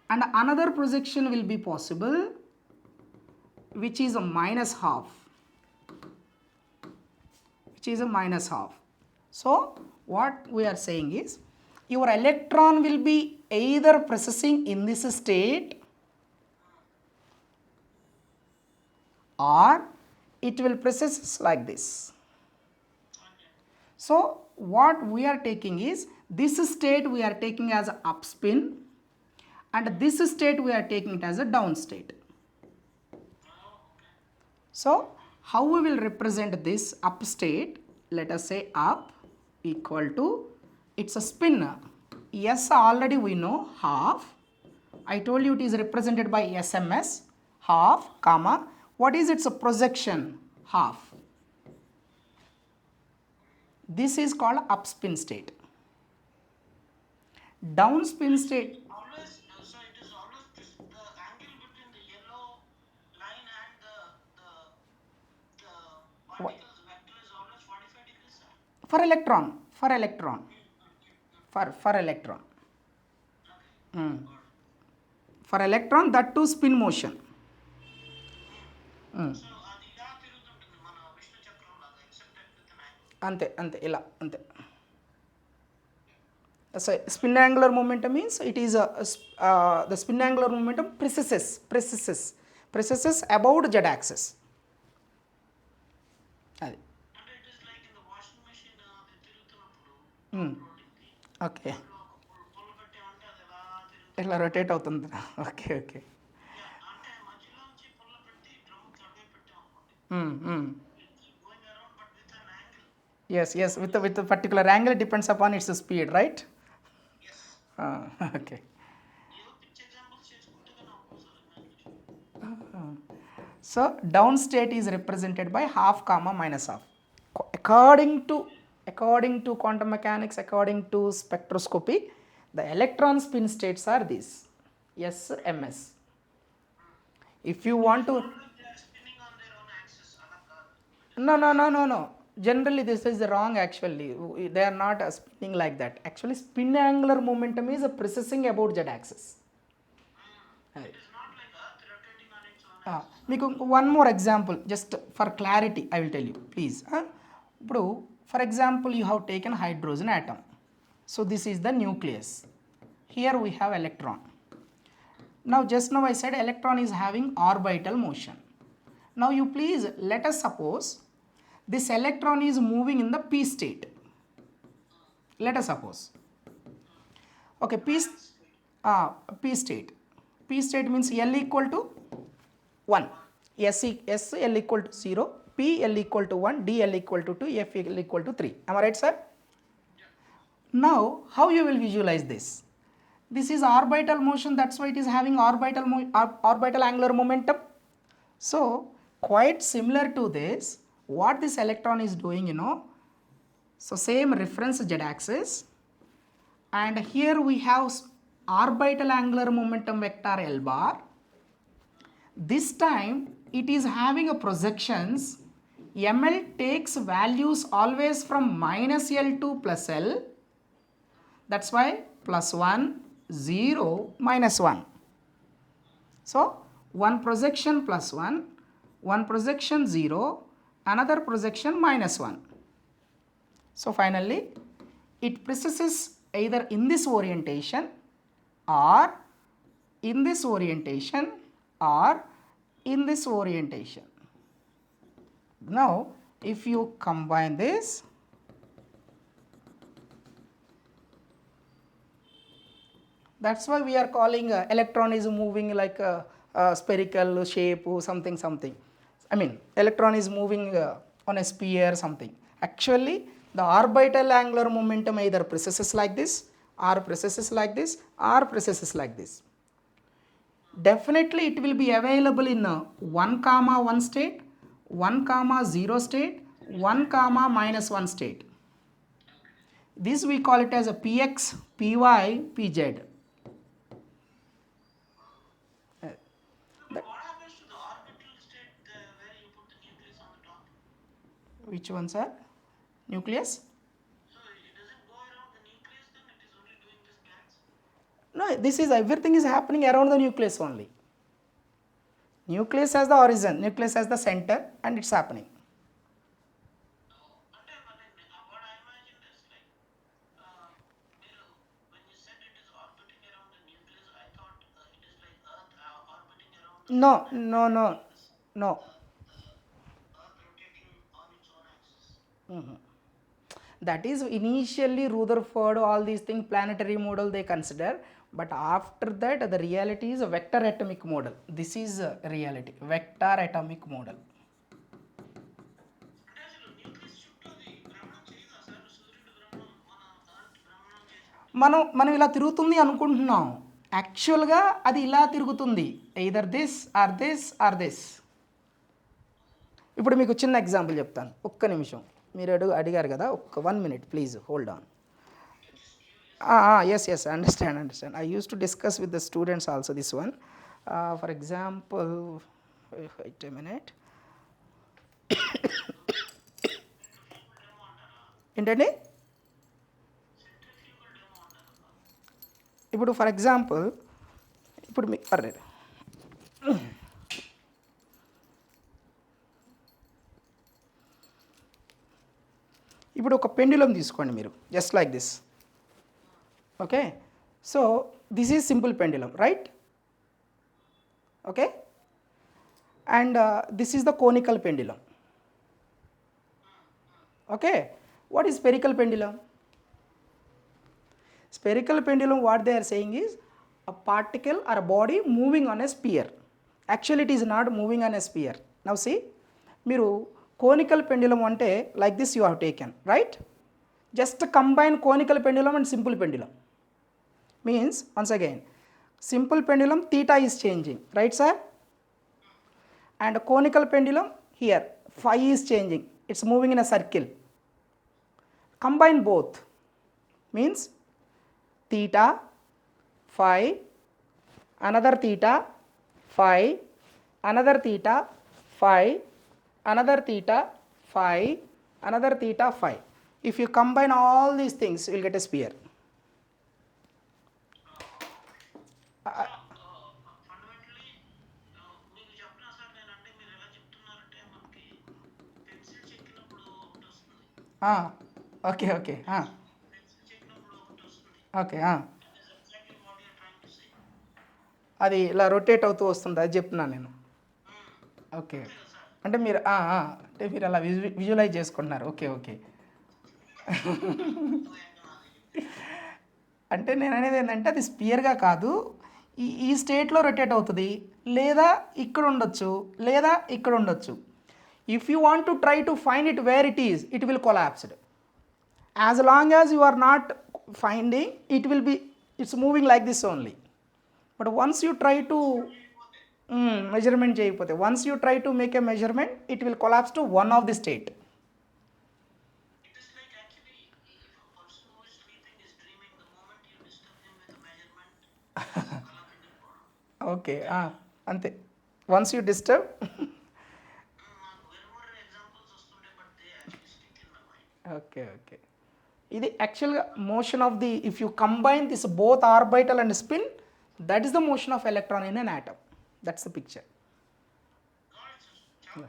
and another projection will be possible which is a minus half. So what we are saying is your electron will be either precessing in this state or it will precess like this. So what we are taking is this state we are taking as up spin, and this state we are taking it as a down state. So how we will represent this up state? Let us say up equal to, it's a spin. S already we know half. I told you it is represented by SMS, half, comma. What is its projection? Half. This is called up spin state. Down spin state. Always, so it is always the angle between the yellow line and the particles vector is always 45 degrees, sir. For electron. For electron, that too spin motion. So అది ఇలా తిరుగుతుంటుంది మన విష్ణు చక్రం లాగా accepted with an angle. అంతే. So spin angular momentum means it is the spin angular momentum precesses about z axis. అది. అంటే it is like in the washing machine అది తిరుగుతున్నప్పుడు ఓకే, పుల్ల పెట్టామంటే అది ఎలా తిరుగుతుంది. ఇట్లా రొటేట్ అవుతుంది. ఓకే. అంటే మధ్యలో నుంచి పుల్ల పెట్టి డ్రమ్ కడిగే పెట్టాం అనుకోండి, going around but with an angle. Yes, with a particular angle, it depends upon its speed, right? Yes Okay. ఏదో పిచ్ ఎగ్జాంపుల్స్ చేసుకుంటే కానీ ఒక్కోసారి imagination. So down state is represented by half comma minus half. According to quantum mechanics, according to spectroscopy, the electron spin states are these. Yes, MS. If you want to, They are spinning on their own axis, అలా కాదు. no. Generally this is wrong actually. They are not spinning like that. Actually spin angular momentum is precessing about z axis. It is not like earth rotating on its own. మీకు one more example just for clarity I will tell you please. ఇప్పుడు for example you have taken hydrogen atom. So this is the nucleus. Here we have electron. Now just now I said electron is having orbital motion. Now you please let us suppose this electron is moving in the p state. Let us suppose. Okay, p state. P state means L equal to 1. S L equal to 0, P L equal to 1, D L equal to 2, F L equal to 3. Am I right, sir? Now how you will visualize this? This is orbital motion, that's why it is having orbital angular momentum. So quite similar to this, what this electron is doing, So same reference z-axis, and here we have orbital angular momentum vector L bar. This time it is having a projections. ML takes values always from minus L to plus L. That's why plus 1, 0, minus 1. So one projection plus 1, one projection 0, another projection minus 1. So finally it precesses either in this orientation or in this orientation or in this orientation. Now if you combine this, that's why we are calling electron is moving like a spherical shape or something. I mean electron is moving on a sphere something. Actually the orbital angular momentum either precesses like this or precesses like this or precesses like this. Definitely it will be available in 1 comma 1 state, 1 comma 0 state, 1 comma minus 1 state. This we call it as a px, py, pz. What happens to the orbital state where you put the nucleus on the top? Which ones are? Nucleus? So it doesn't go around the nucleus, then it is only doing this gans? No, this is everything is happening around the nucleus only. Nucleus as the origin, nucleus as the center, and it's happening. What I imagined is like, when you said it is orbiting around the nucleus, I thought it is like Earth orbiting around the No, sun, no, no, no. Earth rotating on its own axis. That is initially Rutherford, all these things, planetary model they consider, but after that the reality is a vector atomic model. This is a reality, vector atomic model. అంటే అసలు nucleus చుట్టూ అది భ్రమణం చేయదా sir? సూర్యుడు భ్రమణం మన earth భ్రమణం చేసినట్టు మనం ఇలా తిరుగుతుంది అనుకుంటున్నాం, యాక్చువల్గా అది ఇలా తిరుగుతుంది, either this or this or this. ఇప్పుడు మీకు చిన్న ఎగ్జాంపుల్ చెప్తాను, ఒక్క నిమిషం. మీరు అడిగారు కదా, ఒక్క 1 minute please hold on. Yes, understand. I used to discuss with the students also this one. For example, wait a minute. ఏంటండి? ఇప్పుడు ఫర్ ఎగ్జాంపుల్, ఇప్పుడు మీ ఇప్పుడు ఒక పెండ్యులం తీసుకోండి మీరు, just like this. Okay, so this is simple pendulum, right? Okay, and this is the conical pendulum. Okay, what is spherical pendulum? Spherical pendulum, what they are saying is a particle or a body moving on a sphere. Actually it is not moving on a sphere. Now see, మీరు conical pendulum అంటే like this you have taken, right? Just combine conical pendulum and simple pendulum. Means once again, simple pendulum theta is changing, right sir? And conical pendulum here phi is changing, it's moving in a circle. Combine both, means theta, phi, another theta, phi, another theta, phi, another theta, phi, another theta, phi. If you combine all these things, you will get a sphere. Fundamentally మీకు చెప్పినా sir, నేనంటే మీరు ఎలా చెప్తున్నారంటే మనకి pencil చెక్కినప్పుడు ఒకటి వస్తుంది, Okay. Pencil చెక్కినప్పుడు ఒకటి వస్తుంది. Okay. That is exactly what you are trying to say. అది ఇలా రొటేట్ అవుతూ వస్తుంది, అది చెప్తున్నాను నేను. ఓకే, అంటే మీరు అంటే మీరు అలా విజువలైజ్ చేసుకుంటున్నారు. ఓకే. అంటే నేను అనేది ఏంటంటే అది స్పియర్గా కాదు, ఈ స్టేట్లో రొటేట్ అవుతుంది, లేదా ఇక్కడ ఉండొచ్చు, లేదా ఇక్కడ ఉండొచ్చు. If you want to try to find it where it is, it will collapsed. As long as you are not finding, it's moving like this only. But once you try to measurement చేయకపోతే, once you try to make a measurement, it will collapse to one of the state. It is like actually okay అంతే once you disturb నాకు వేరే వేరే examples వస్తుండే but they actually stick in my mind. Okay okay ఇది యాక్చువల్గా motion of the if you combine this both orbital and spin that is the motion of electron in an atom that's the picture చాలా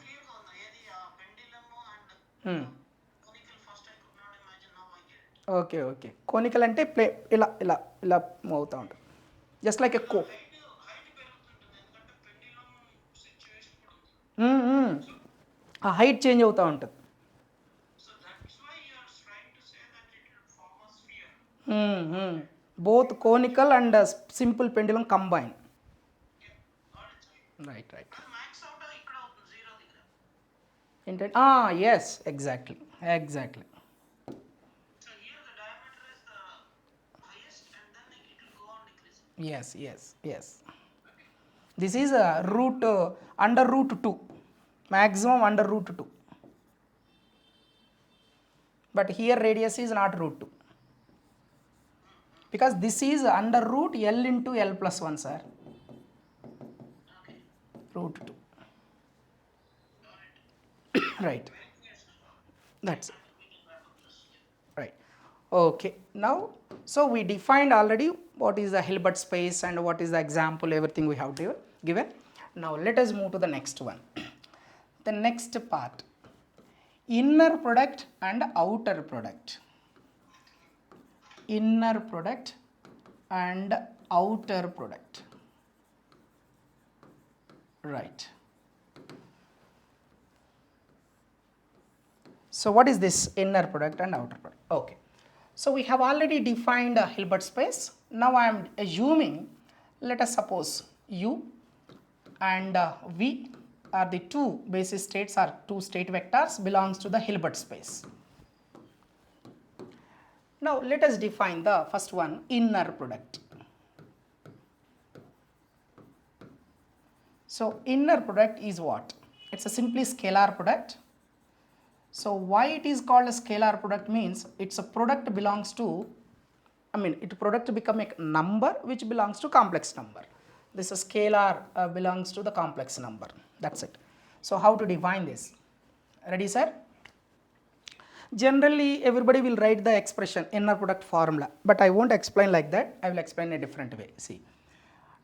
క్లియర్గా ఉంది ఏది ఆ pendulum and conical first I could not imagine now I get it. Okay okay conical అంటే play ఇలా ఇలా ఇలా move అవుతూ ఉంటుంది just like a co height పెరుగుతుంటుంది ఎందుకంటే పెండిలమ్ సిచ్యువేషన్ కూడా అవుతుంది. ఆ హైట్ చేంజ్ అవుతూ ఉంటుంది so that's why you are trying to say that it will form a sphere. Both conical and simple pendulum combine right right అది max out ఇక్కడ అవుతుంది జీరో దగ్గర. ఏంటంటే yes exactly exactly so here the diameter is the highest and then it will go on decreasing. yes yes yes this is a root under root 2 maximum under root 2 but here radius is not root 2 because this is under root L into L plus 1 sir Okay. root 2 right that's it. Right. Okay. Now, so we defined already what is the Hilbert space and what is the example, everything we have given. Now, let us move to the next one. The next part, inner product and outer product. Inner product and outer product. Right. So what is this inner product and outer product? Okay. So we have already defined a Hilbert space. Now I am assuming, let us suppose U and V are the two basis states or two state vectors belongs to the Hilbert space. Now let us define the first one, inner product. So inner product is what? It's a simply scalar product. So why it is called a scalar product means it's a product belongs to, product become a number which belongs to complex number. This is scalar belongs to the complex number. That's it. So how to define this? Ready sir? Generally everybody will write the expression inner product formula, but I won't explain like that. I will explain in a different way. See.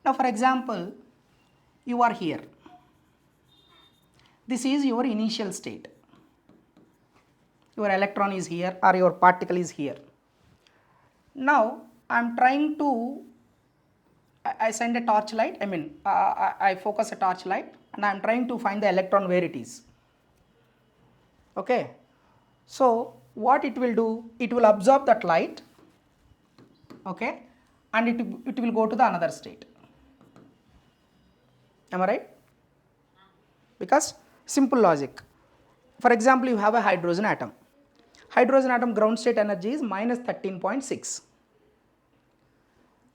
Now for example, you are here. This is your initial state. Your electron is here or your particle is here. Now I am trying to, I send a torch light, I focus a torch light and I am trying to find the electron where it is. Okay. So what it will do, it will absorb that light, okay, and it will go to the another state. Am I right? Because simple logic. For example, you have a hydrogen atom. Hydrogen atom ground state energy is minus 13.6.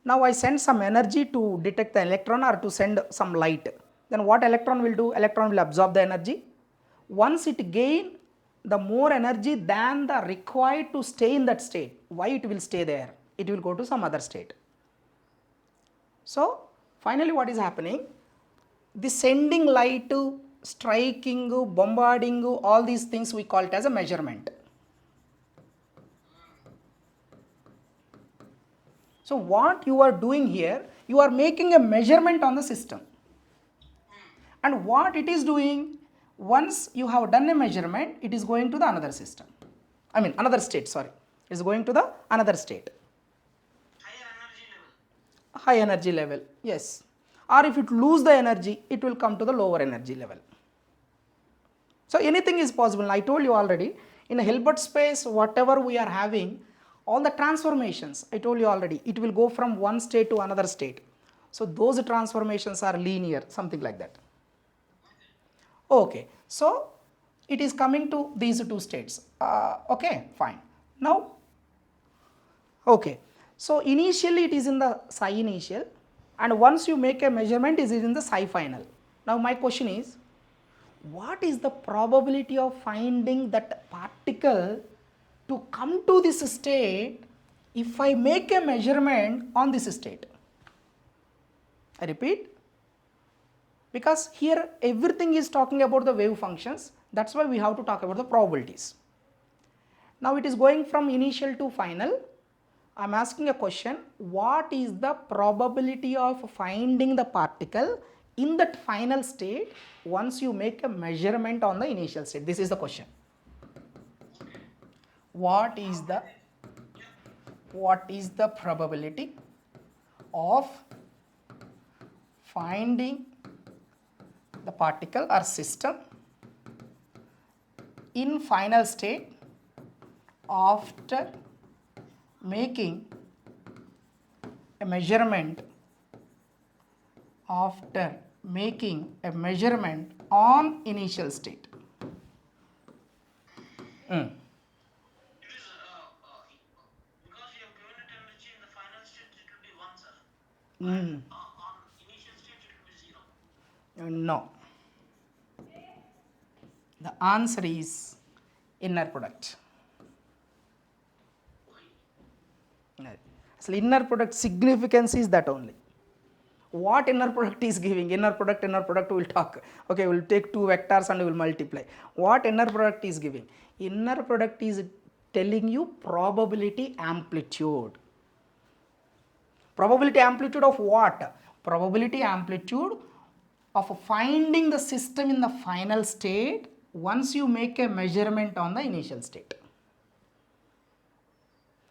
Now I send some energy to detect the electron or to send some light. Then what electron will do? Electron will absorb the energy. Once it gain the more energy than the required to stay in that state, why it will stay there? It will go to some other state. So finally what is happening? The sending light, striking, bombarding, all these things we call it as a measurement. So what you are doing here, you are making a measurement on the system. And what it is doing, once you have done a measurement, it is going to the another system. Another state, sorry. It is going to the another state. Higher energy level. High energy level, yes. Or if it lose the energy, it will come to the lower energy level. So anything is possible. I told you already, in a Hilbert space, whatever we are having, all the transformations, I told you already, it will go from one state to another state. So those transformations are linear, something like that. Okay, so it is coming to these two states. Okay, fine. Now, okay, so initially it is in the psi initial, and once you make a measurement, it is in the psi final. Now my question is, what is the probability of finding that particle to come to this state if I make a measurement on this state? I repeat, because here everything is talking about the wave functions, that's why we have to talk about the probabilities. Now it is going from initial to final. I am asking a question, what is the probability of finding the particle in that final state once you make a measurement on the initial state? This is the question. What is the probability of finding the particle or system in final state after making a measurement on initial state? It is because you have given it energy in the final state, it will be 1, sir. On initial state, it will be 0. No. The answer is inner product. So inner product significance is that only. What inner product is giving? Inner product we will talk. Okay, we will take two vectors and we will multiply. What inner product is giving? Inner product is telling you probability amplitude. Probability amplitude of what? Probability amplitude of finding the system in the final state once you make a measurement on the initial state.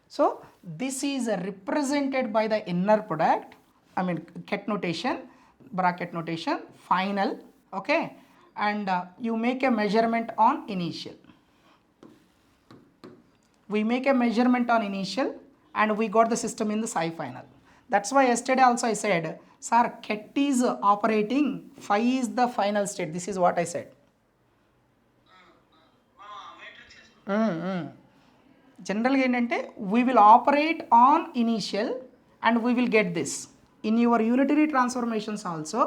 So this is represented by the inner product, I mean ket notation, bracket notation, final, okay, and you make a measurement on initial. We make a measurement on initial and we got the system in the psi final. That's why yesterday also I said, sir, ket is operating, phi is the final state. This is what I said. Generally ఏంటంటే we will operate on initial and we will get this. In your unitary transformations also,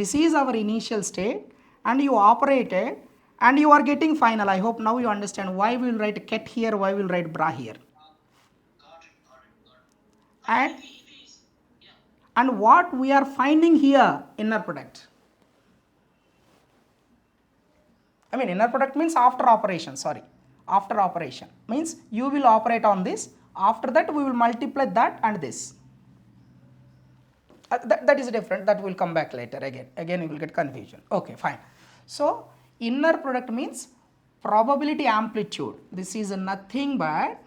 this is our initial state and you operate it and you are getting final. I hope now you understand why we will write ket here, why we will write bra here. Got it. And what we are finding here, inner product. I mean inner product means after operation, after operation means you will operate on this, after that we will multiply that and this. That is different, that will come back later again you will get confusion. Okay, fine. So inner product means probability amplitude. This is nothing but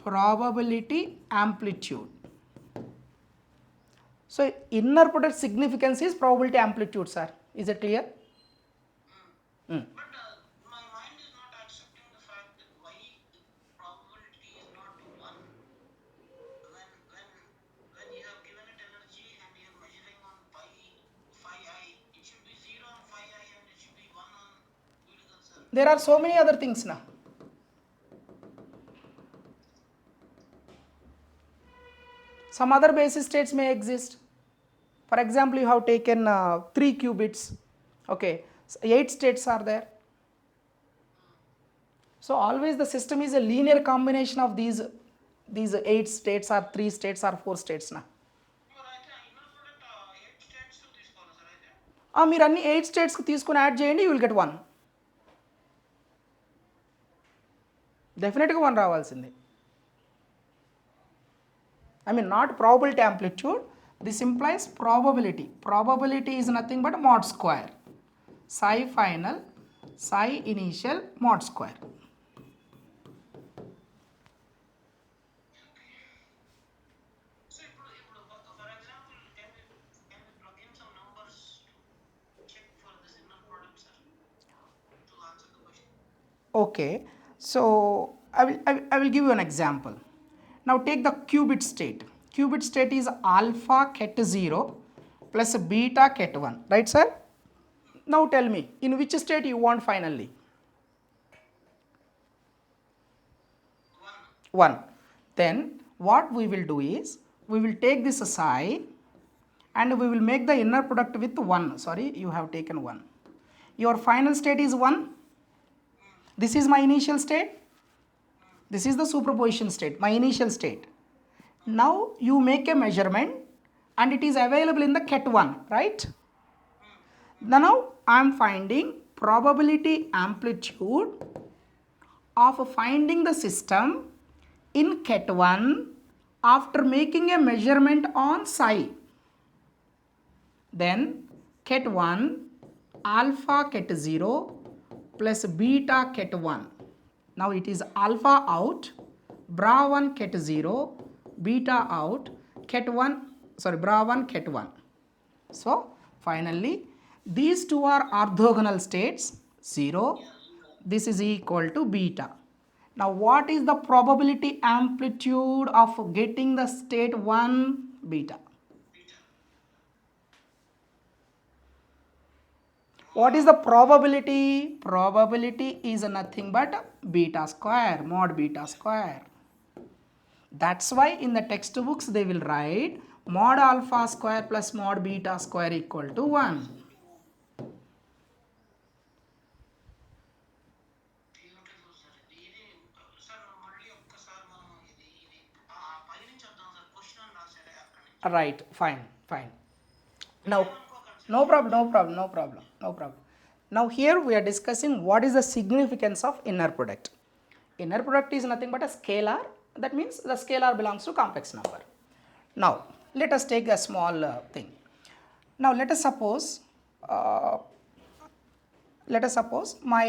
probability amplitude. So inner product significance is probability amplitude, sir. Is it clear? But my mind is not accepting the fact that why probability is not 1 when you have given it energy and you are measuring on phi I, it should be 0 on phi I and it should be 1 on vertical, sir. There are so many other things now. Some other basis states may exist. For example, you have taken 3 qubits, okay, so 8 states are there. So always the system is a linear combination of these 8 states or 3 states or 4 states now. Inner product 8 states to తీసుకోవాలి sir అయితే. మీరు అన్ని 8 స్టేట్స్కి తీసుకుని add చేయండి, you will get 1. డెఫినెట్గా 1 రావాల్సింది. I mean not probability amplitude, this implies probability. Probability is nothing but mod square. Psi final, psi initial, mod square. So for example, can we plug in some numbers to check for this inner product, sir, to answer the question? Okay, so I will give you an example. Now take the qubit state. Qubit state is alpha ket 0 plus beta ket 1, right sir? Now tell me, in which state you want finally? 1. Then what we will do is, we will take this psi and we will make the inner product with 1. Sorry, you have taken 1. Your final state is 1. This is my initial state. This is the superposition state, my initial state. Now you make a measurement and it is available in the ket 1, right? Now I am finding probability amplitude of finding the system in ket1 after making a measurement on psi. Then ket1 alpha ket0 plus beta ket1. Now it is alpha out, bra1 ket0, beta out, bra1 ket1. So finally these two are orthogonal states 0, this is equal to beta. Now what is the probability amplitude of getting the state 1? Beta. What is the probability? Probability is nothing but beta square, mod beta square. That's why in the textbooks they will write mod alpha square plus mod beta square equal to 1. Beautiful sir. ఇది sir మళ్ళీ ఒక్కసారి మనం ఇది పైనుంచి వద్దాం sir. Question అని రాశారే అక్కడి నుంచి. Right, fine. Now, no problem. Now here we are discussing what is the significance of inner product. Inner product is nothing but a scalar. That means the scalar belongs to complex number. Now let us take a small thing. Now let us suppose my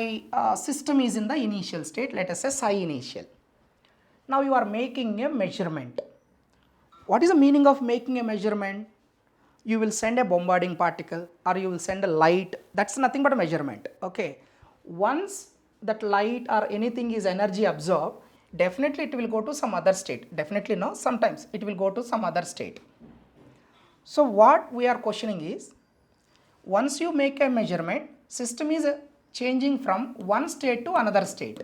system is in the initial state. Let us say psi initial. Now you are making a measurement. What is the meaning of making a measurement? You will send a bombarding particle or you will send a light. That's nothing but a measurement. Okay. Once that light or anything is energy absorbed, definitely it will go to some other state. Definitely no, sometimes it will go to some other state. So what we are questioning is, once you make a measurement, system is changing from one state to another state.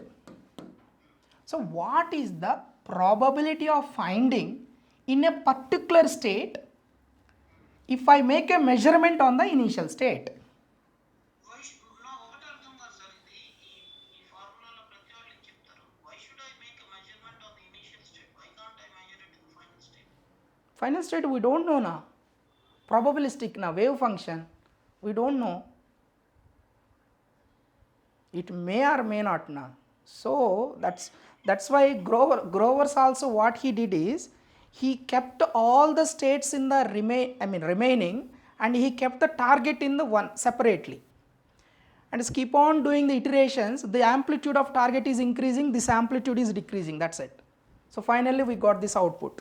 So what is the probability of finding in a particular state if I make a measurement on the initial state? నాకు ఒకటి అర్థం కాదు sir. ఇది ఈ ఫార్ములాలో ప్రతి వాళ్ళు చెప్తారు. Why should I make a measurement on the initial state? Why can't I measure it in the final state? Final state we don't know now. Probabilistic na wave function we don't know. It may or may not na. So that's why Grover's also what he did is he kept all the states in the remaining, and he kept the target in the one separately, and just keep on doing the iterations. The amplitude of target is increasing, this amplitude is decreasing, that's it. So finally we got this output.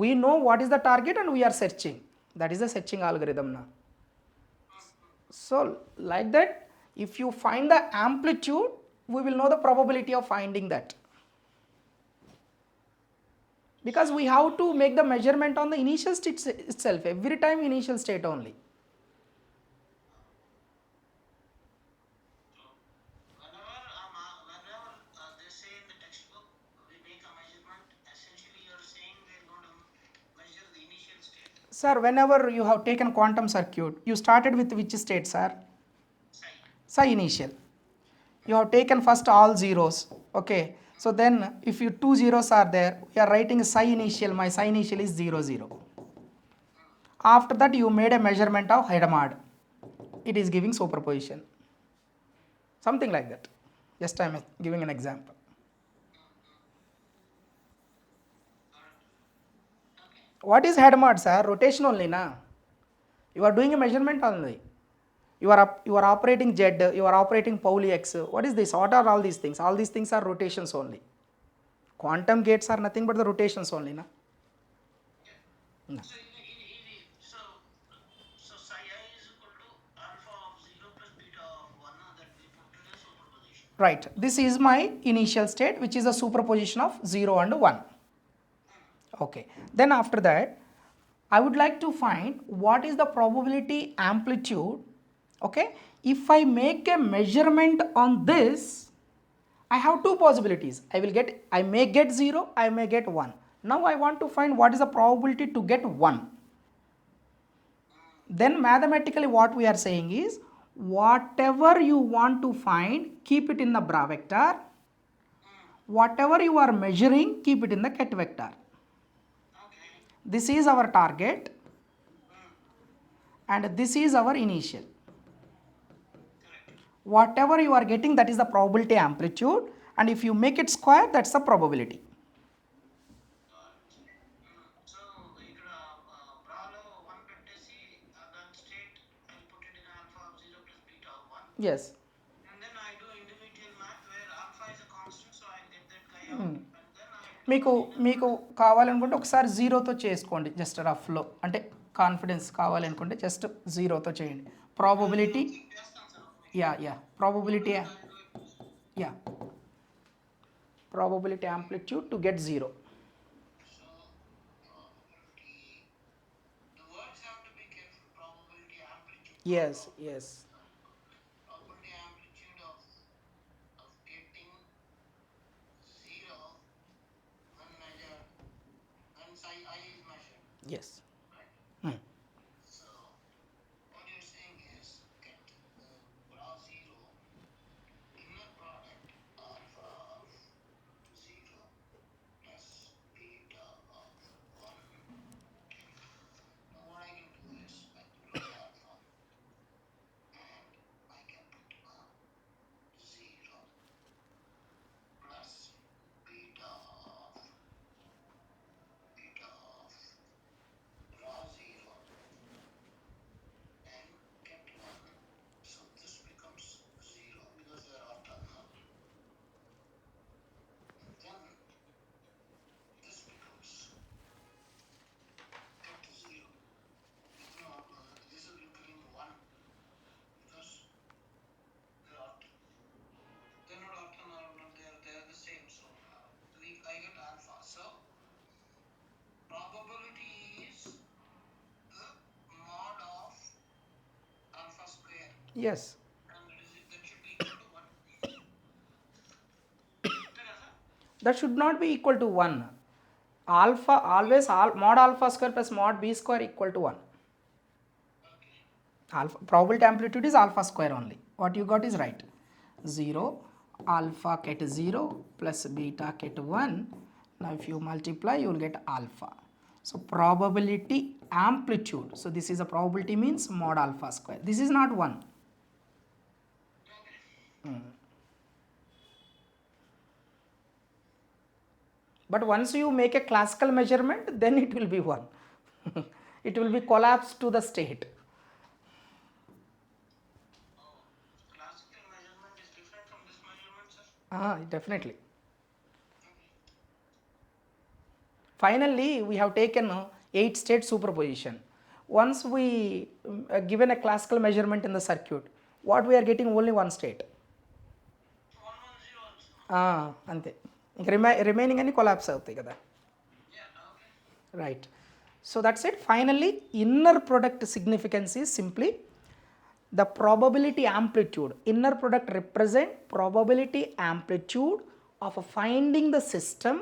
We know what is the target and we are searching. That is the searching algorithm now. So like that, if you find the amplitude, we will know the probability of finding that, because we have to make the measurement on the initial state itself, every time initial state only. Whenever they say in the textbook we make a measurement, essentially you are saying we are going to measure the initial state. Sir, whenever you have taken quantum circuit, you started with which state, sir? Psi initial. You have taken first all zeros. Okay. So then if you two zeros are there, we are writing psi initial. My psi initial is 0, 0. After that you made a measurement of Hilbert. It is giving superposition. Something like that. Just I am giving an example. What is Hilbert, sir? Rotation only na. You are doing a measurement only. You are operating Z, you are operating Pauli X. What is this? What are all these things? All these things are rotations only. Quantum gates are nothing but the rotations only, na? No. So psi I is equal to alpha of 0 plus beta of 1 that we put in a superposition. Right. This is my initial state, which is a superposition of 0 and 1. Okay. Then after that, I would like to find what is the probability amplitude. Okay. If I make a measurement on this, I have two possibilities. I may get 0, I may get 1. Now I want to find what is the probability to get 1. Then mathematically what we are saying is, whatever you want to find, keep it in the bra vector. Whatever you are measuring, keep it in the ket vector. This is our target. and this is our initial. Whatever you are getting, that is the probability amplitude, and if you make it square, that's the probability. So ఇక్కడ బ్రాలో 1 పెట్టేసి దాని state I put it in alpha of 0 plus beta of 1 Yes. and then I do individual math where alpha is a constant so I'll get that guy out and then I మీకు కావాలనుకుంటే ఒకసారి జీరోతో చేసుకోండి, just రఫ్లో, అంటే confidence కావాలనుకుంటే just జీరోతో చేయండి. Probability, చేస్తాను sir probability, probability amplitude to get 0. So probability, the words have to be careful. Probability amplitude. Yes. Probability amplitude of getting 0 when measured when psi I is measured. Yes. Right. So what you're saying is get bra 0 inner product alpha of 0 plus beta of 1. Now what I can do is I plug alpha and I can put 0 plus beta of raw 0 and get 1. So this becomes 0 because they are orthogonal. And then this becomes get 0. No, this is becoming 1 because they're not orthogonal, but they're the same. So I get alpha. So probability is the mod of alpha square. Yes. And that should be equal to 1. That should not be equal to 1. Alpha always mod alpha square plus mod b square equal to 1. Okay. Alpha probability amplitude is alpha square only. What you got is right. 0 alpha ket 0 plus beta ket 1. Now if you multiply, you will get alpha. So probability amplitude. So this is a probability means mod alpha square. This is not 1. But once you make a classical measurement, then it will be 1. It will be collapsed to the state. Classical measurement is different from this measurement, sir? Definitely. Finally, we have taken 8-state superposition. Once we given a classical measurement in the circuit, what we are getting only one state. 110 also. అంతే, ఇంక remaining అన్ని collapse అవుతాయి కదా. Right. So that's it. Finally, inner product significance is simply the probability amplitude. Inner product represent probability amplitude of finding the system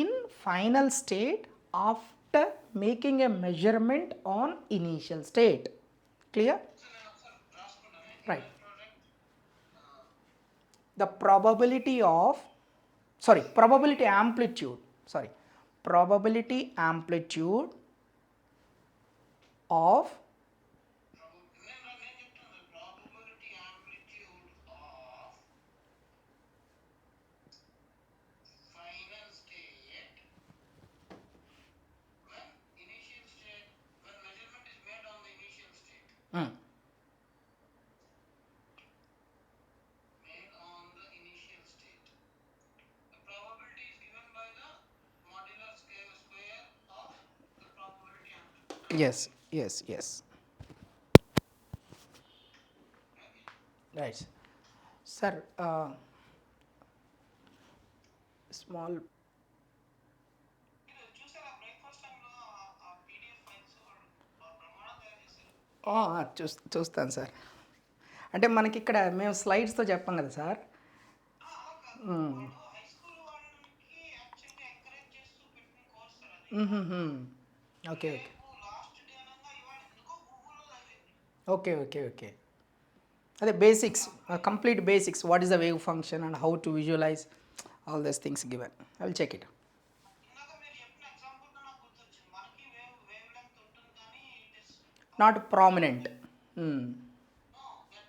in final state after making a measurement on initial state. Clear? Right. The probability of, probability amplitude of Probability amplitude of final state when measurement is made on the initial state. Made on the initial state. The probability is given by the modular square of the probability amplitude. yes. Right. Sir, small చూసారా breakfast టైంలో ఆ PDF files ప్రమాణం తయారు చేశారు. చూస్తాను sir. అంటే మనకి ఇక్కడ మేము స్లైడ్స్తో చెప్పాం కదా సార్. హై స్కూల్ వాళ్ళకి యాక్చువల్గా ఎంకరేజ్ చేస్తూ పెట్టిన కోర్స్ సార్ అది. ఓకే లాస్ట్ డే అనగా ఇవాళ ఎందుకో గూగుల్లో తగిలింది. ఓకే. అదే basics, complete basics, what is the wave function and how to visualise all these things given. I will check it. ఇందాక మీరు చెప్పిన ఎగ్జాంపుల్తో నాకు గుర్తొచ్చింది. మనకి వేవ్ లెంగ్త్ ఉంటుంది కానీ it is Not prominent. Hmm. No, that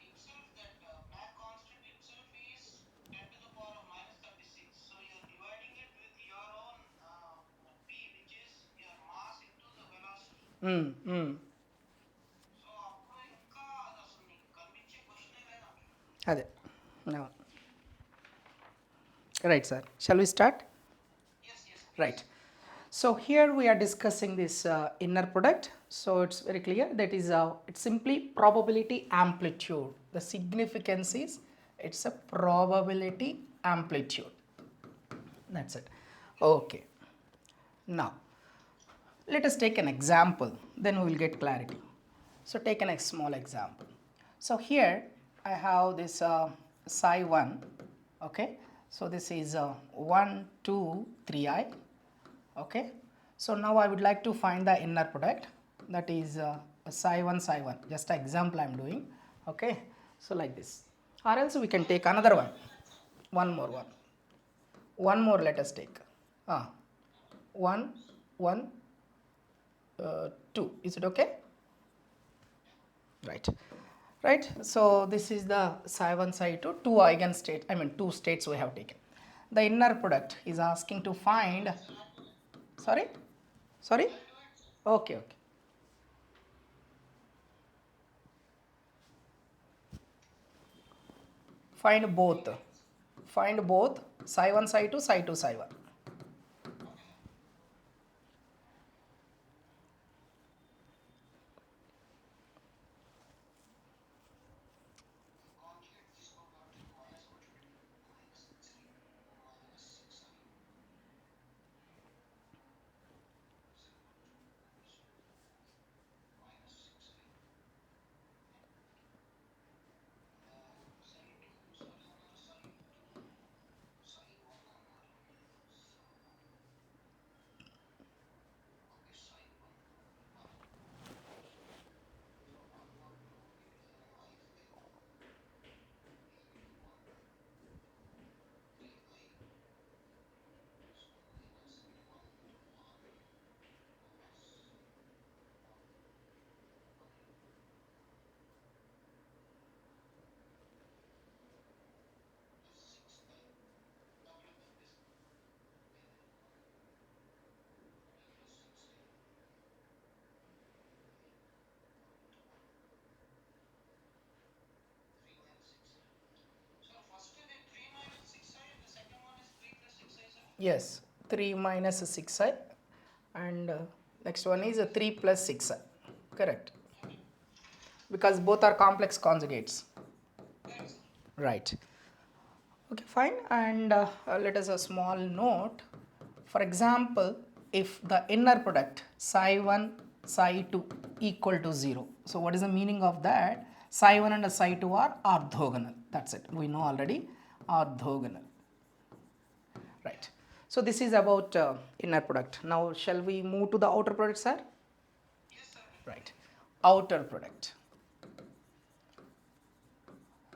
itself, that black constant itself is 10 to the power of minus 36. So you're dividing it with your own p, which is your mass into the velocity. Hmm. Hmm. So అప్పుడు ఇంకా అది అసలు నీకు కనిపించే క్వశ్చనే లేదు అంటున్నా. అదే. No. Right, sir. Shall we start? Yes, yes, please. Right. So here we are discussing this inner product. So it's very clear that is it's simply probability amplitude. The significance is it's a probability amplitude. That's it. Okay. Now let us take an example, then we will get clarity. So take a small example. So here I have this psi 1, okay. So this is 1, 2, 3i, okay. So now I would like to find the inner product, that is psi 1, just an example I am doing, okay. So like this, or else we can take another one more let us take 1, 1, 2, is it okay? Right. So this is the psi 1, psi 2, two eigenstates, I mean two states we have taken. The inner product is asking to find, sorry, okay. Find both psi 1, psi 2, psi 2, psi 1. Conjugate తీసుకోబట్టి minus 3 minus 6i minus 6i. Psi 2, sorry అన్నారు, psi 1 అన్నారు. Okay, psi 1. So 1 more 2 i5 into 1 3i. So minus 1 into 1 plus 1 plus 6i. Double that is 1 plus 6i. 3 minus 6i. So first is 3 minus 6i and the second one is 3 plus 6i, sir. Yes, 3 minus 6i and next one is 3 plus 6i, correct, because both are complex conjugates, Correct, sir. right. Okay, fine. And let us a small note. For example, if the inner product psi 1, psi 2 equal to 0. So what is the meaning of that? Psi 1 and psi 2 are orthogonal. That's it. We know already, orthogonal. Right. So this is about inner product. Now shall we move to the outer product, sir? Yes, sir. Right. Outer product.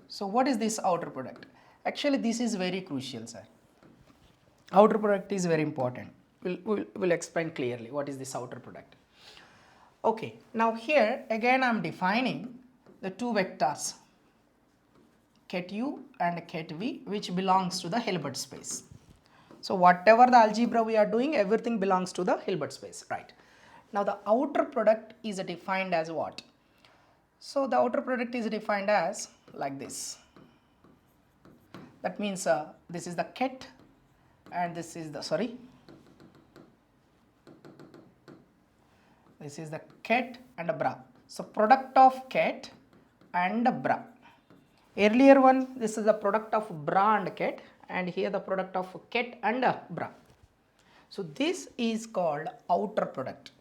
So what is this outer product? Actually this is very crucial, sir. Outer product is very important. We'll explain clearly what is this outer product. Okay, now here again I am defining the two vectors ket u and ket v, which belongs to the Hilbert space. So whatever the algebra we are doing, everything belongs to the Hilbert space, right. Now the outer product is defined as what? So the outer product is defined as like this. That means this is the ket and this is the, sorry, this is the ket and bra. So product of ket and bra. Earlier one, this is the product of bra and ket, and here the product of ket and bra. So this is called outer product.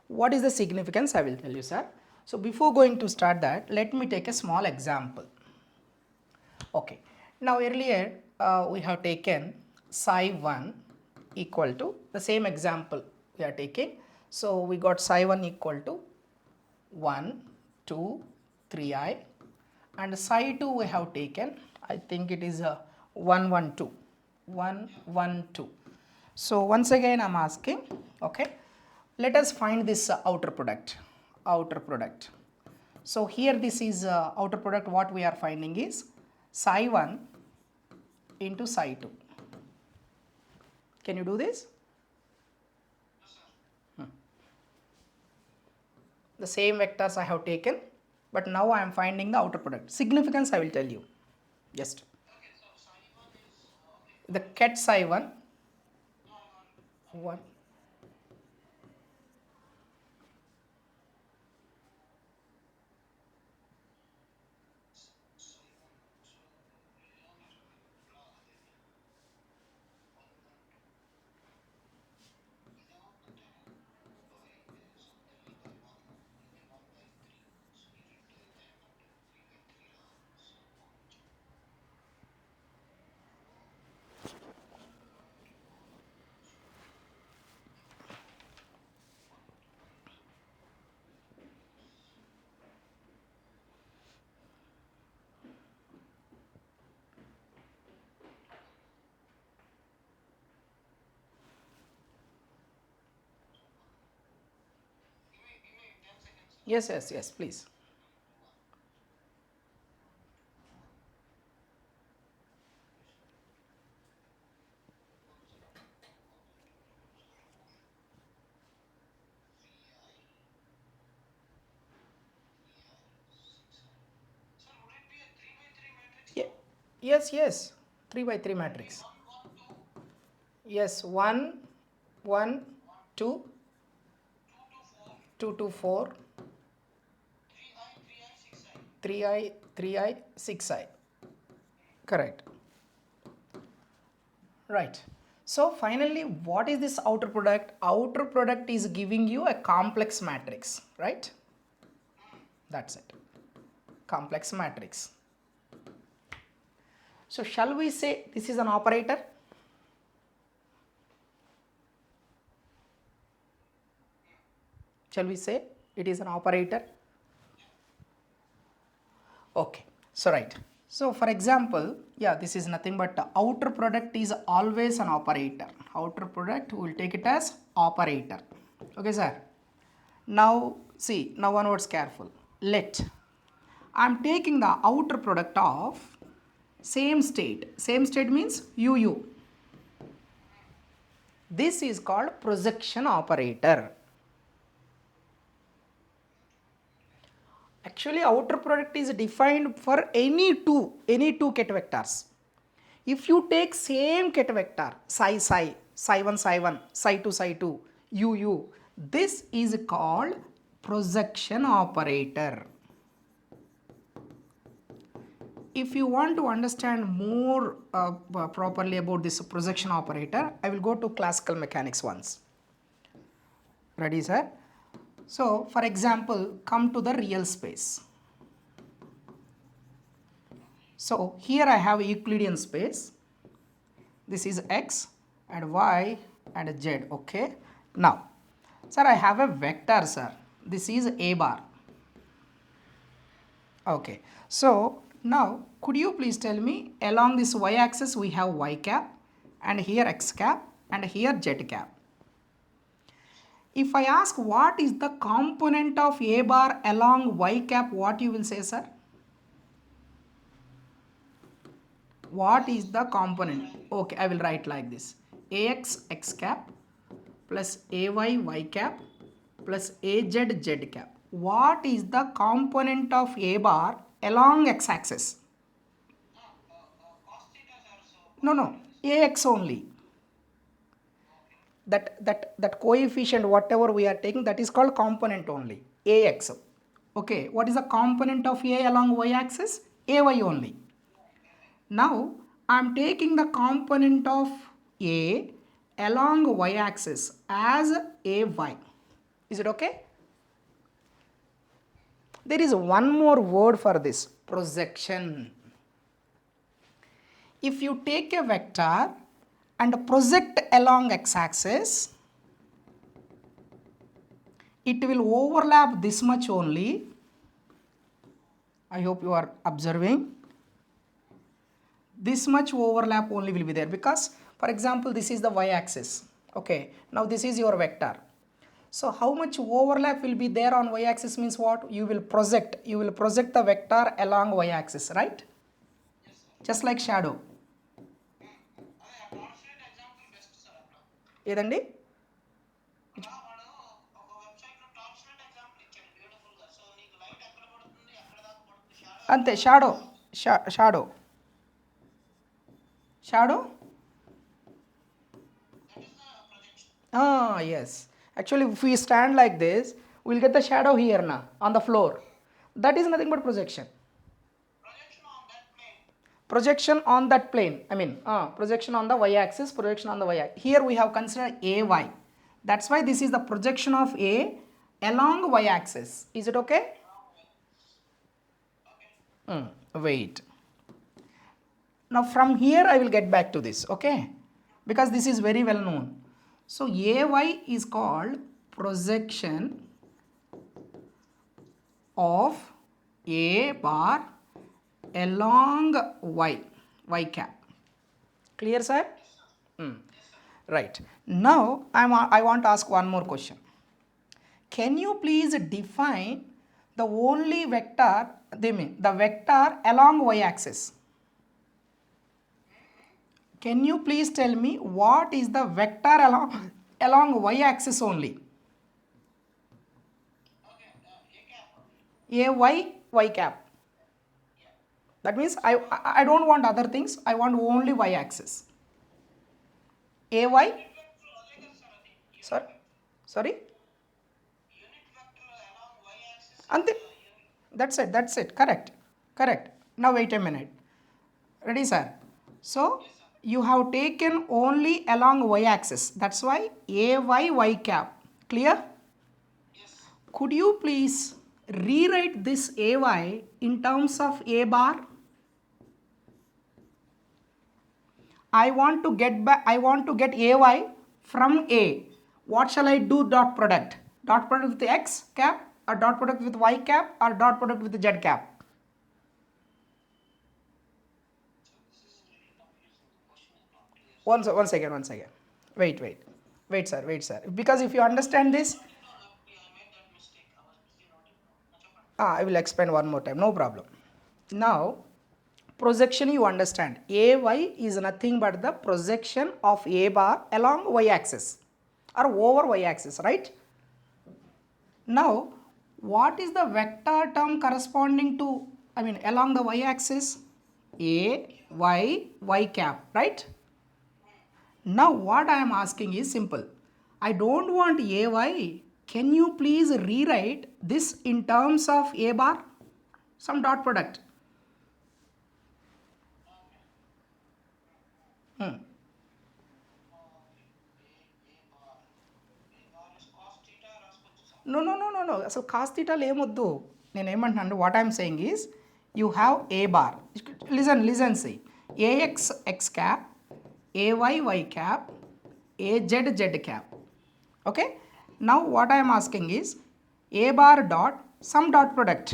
What is the significance? I will tell you, sir. So before going to start that, let me take a small example. Okay, now earlier we have taken psi 1 equal to, the same example we are taking. So we got psi 1 equal to 1, 2, 3i, and psi 2 we have taken, I think it is 1, 1, 2. So once again I am asking, okay, Let us find this outer product. Outer product. So here this is outer product. What we are finding is psi 1 into psi 2. Can you do this? The same vectors I have taken, but now I am finding the outer product. Significance I will tell you. Just Okay, so psi 1 is the ket psi 1. 1. give me 10 seconds. Yes, please. Sir, would it be a 3 by 3 matrix? Ye- yes. 3 by 3 matrix. 1, 1, 2, Yes, 1, 1, 2, 2 to 4, 2 to 4, 3i, 3i, 6i. 3i, 3i, 6i. Correct. Right. So finally, what is this outer product? Outer product is giving you a complex matrix, right? That's it. Complex matrix. So shall we say this is an operator? Shall we say it is an operator? Okay, so right. So for example, yeah, this is nothing but the outer product is always an operator. Outer product, we will take it as operator. Okay, sir. Now see, now one word's careful. Let I am taking the outer product of same state. Same state means UU. This is called projection operator. Actually, outer product is defined for any two ket vectors. If you take same ket vector, psi, psi 1, psi 1, psi 2, psi 2, UU, this is called projection operator. If you want to understand more properly about this projection operator, I will go to classical mechanics once. Ready, sir? So, for example, come to the real space. So, here I have Euclidean space. This is x and y and z, okay? Now, sir, I have a vector, sir. This is a bar. Okay, so now could you please tell me along this y axis we have y cap and here x cap and here z cap. If I ask what is the component of a bar along y cap, what you will say, sir? What is the component? Okay, I will write like this. Ax x cap plus ay y cap plus az z cap. What is the component of a bar along x axis? Cos theta, sir. So, No, ax only. That coefficient whatever we are taking, that is called component only, ax. Okay, what is the component of a along y axis? Ay only. Now I am taking the component of a along y axis as ay. Is it okay? There is one more word for this, projection. If you take a vector and project along x-axis, it will overlap this much only. I hope you are observing. This much overlap only will be there because, for example, this is the y-axis. Okay, now this is your vector. So how much overlap will be there on y-axis means what? You will project the vector along y-axis, right? Yes, sir. Just like shadow. అదే ఆ torchlight example best sir అట్లా ఏదండి? అలా వాడు ఒక website లో torchlight example ఇచ్చాడు beautiful గా. సో నీకు లైట్ ఎక్కడ పడుతుంది, ఎక్కడ దాకా పడుతుంది, షాడో అంతే, ఎక్కడ షాడో పడుతుంది. Shadow. That is the projection. Yes. Actually, if we stand like this, we'll get the shadow here now on the floor. That is nothing but projection. Projection on that plane. Projection on that plane. I mean, projection on the y-axis, projection on the y-axis. Here we have considered AY. That's why this is the projection of A along y-axis. Is it okay? Okay. Wait. Now from here I will get back to this, okay? Because this is very well known. So AY is called projection of A bar along y cap. Clear, sir? Right. Now I want to ask one more question. Can you please define the only vector, the vector along y-axis? Can you please tell me what is the vector along y-axis only? Okay. A cap. Y cap. That means I don't want other things. I want only y-axis. AY. Unit vector అదే కదా sir అది. Sorry. Unit vector along y axis. Ante. That's it. Correct. Now wait a minute. Ready, sir? So you have taken only along y-axis. That's why AY y cap. Clear? Yes. Could you please rewrite this AY in terms of A bar? I want to get AY from A. What shall I do? Dot product. Dot product with X cap, or dot product with Y cap, or dot product with Z cap? One second. Wait, sir. Because if you understand this, I made that mistake. I was busy noting down. I will explain one more time. No problem. Now, projection you understand. AY is nothing but the projection of A bar along y-axis or over y-axis, right? Now, what is the vector term corresponding to, along the y-axis? Y cap, right? Now, what I am asking is simple. I don't want AY. Can you please rewrite this in terms of A bar? Some dot product. A bar is cos theta రాసుకోవచ్చు sir. No. అసలు cos థీటాలు ఏమొద్దు. నేను ఏమంటున్నాను, what I'm saying is you have a bar. Listen see. AX x cap, AY y cap, AZ z cap. Okay? Now what I am asking is A bar dot some dot product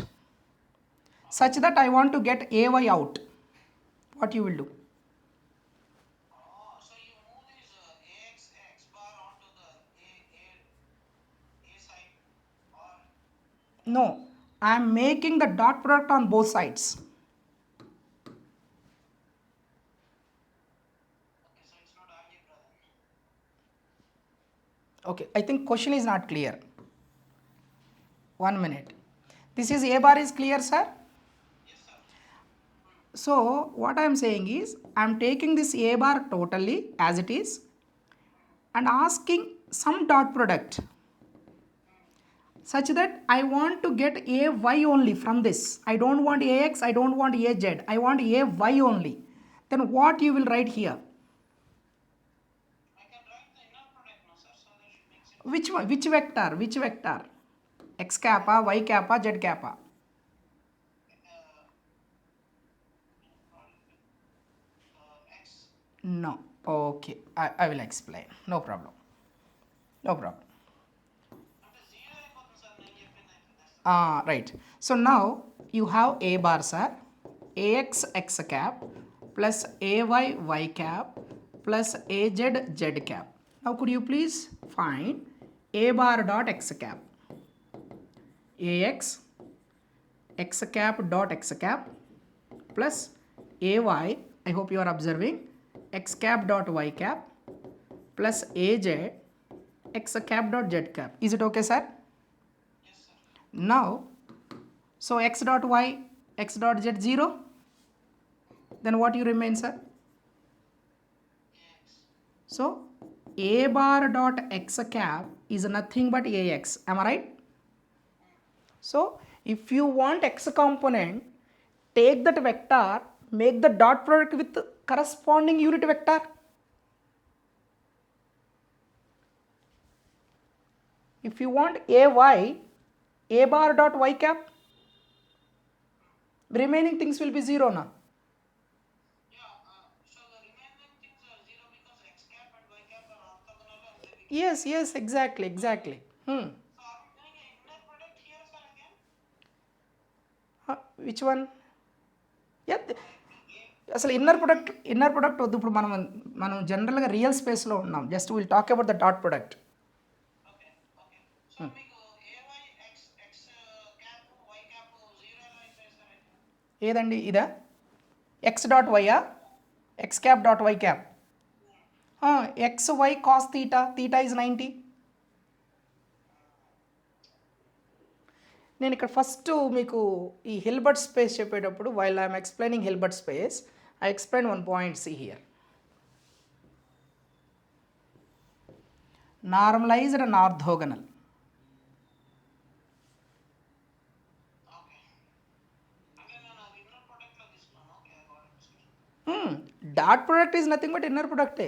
such that I want to get AY out. What you will do? So you move this x bar onto the a side, or No, I am making the dot product on both sides. okay, so it's not algebra then. Okay, I think question is not clear. 1 minute. This is A bar is clear, sir? Yes, sir. So what I am saying is I am taking this A bar totally as it is and asking some dot product such that I want to get AY only from this. I don't want AX, I don't want AZ, I want AY only. Then what you will write here? I can write the inner product now, sir, so that it makes it. Which vector? X kappa, Y kappa, Z kappa? X. No. Okay, I will explain. No problem. అంటే zero అయిపోతుంది sir నేను చెప్పింది అయిపోతుంది. Right. So now you have A bar, sir. AX x cap plus AY y cap plus AZ z cap. Now could you please find A bar dot x cap, AX x cap dot x cap plus AY, I hope you are observing, x cap dot y cap plus AJ x cap dot z cap. Is it okay, sir? Yes, sir. Now, so x dot y, x dot z 0. Then what you remain, sir? AX. So A bar dot x cap is nothing but AX. Am I right? So if you want x component, take that vector, make the dot product with corresponding unit vector. If you want AY, A bar dot y cap, remaining things will be 0 now. Yeah, so the remaining things are 0 because x cap and y cap are orthogonal and they become. Yes, yes, exactly, exactly. So are we getting an inner product here, sir, again? Which one? Yeah. A, అసలు inner product వద్దు. ఇప్పుడు మనం జనరల్గా real స్పేస్లో ఉన్నాం. Just will talk about the dot product. Okay okay so మీకు ay x cap y cap 0 ఎలా అయిపోయాయి సార్ అయితే? ఏదండి ఇదా? ఎక్స్ డాట్ వైయా? X cap dot y cap. X y cos theta, theta is 90. నేను ఇక్కడ ఫస్ట్ మీకు ఈ హిల్బర్ట్ స్పేస్ చెప్పేటప్పుడు while I'm explaining Hilbert space, I explain one point, see here. Normalized and orthogonal. Okay. Again, inner product లో తీసుకున్నాను. Okay, I got it, sir. Dot product is nothing but inner product.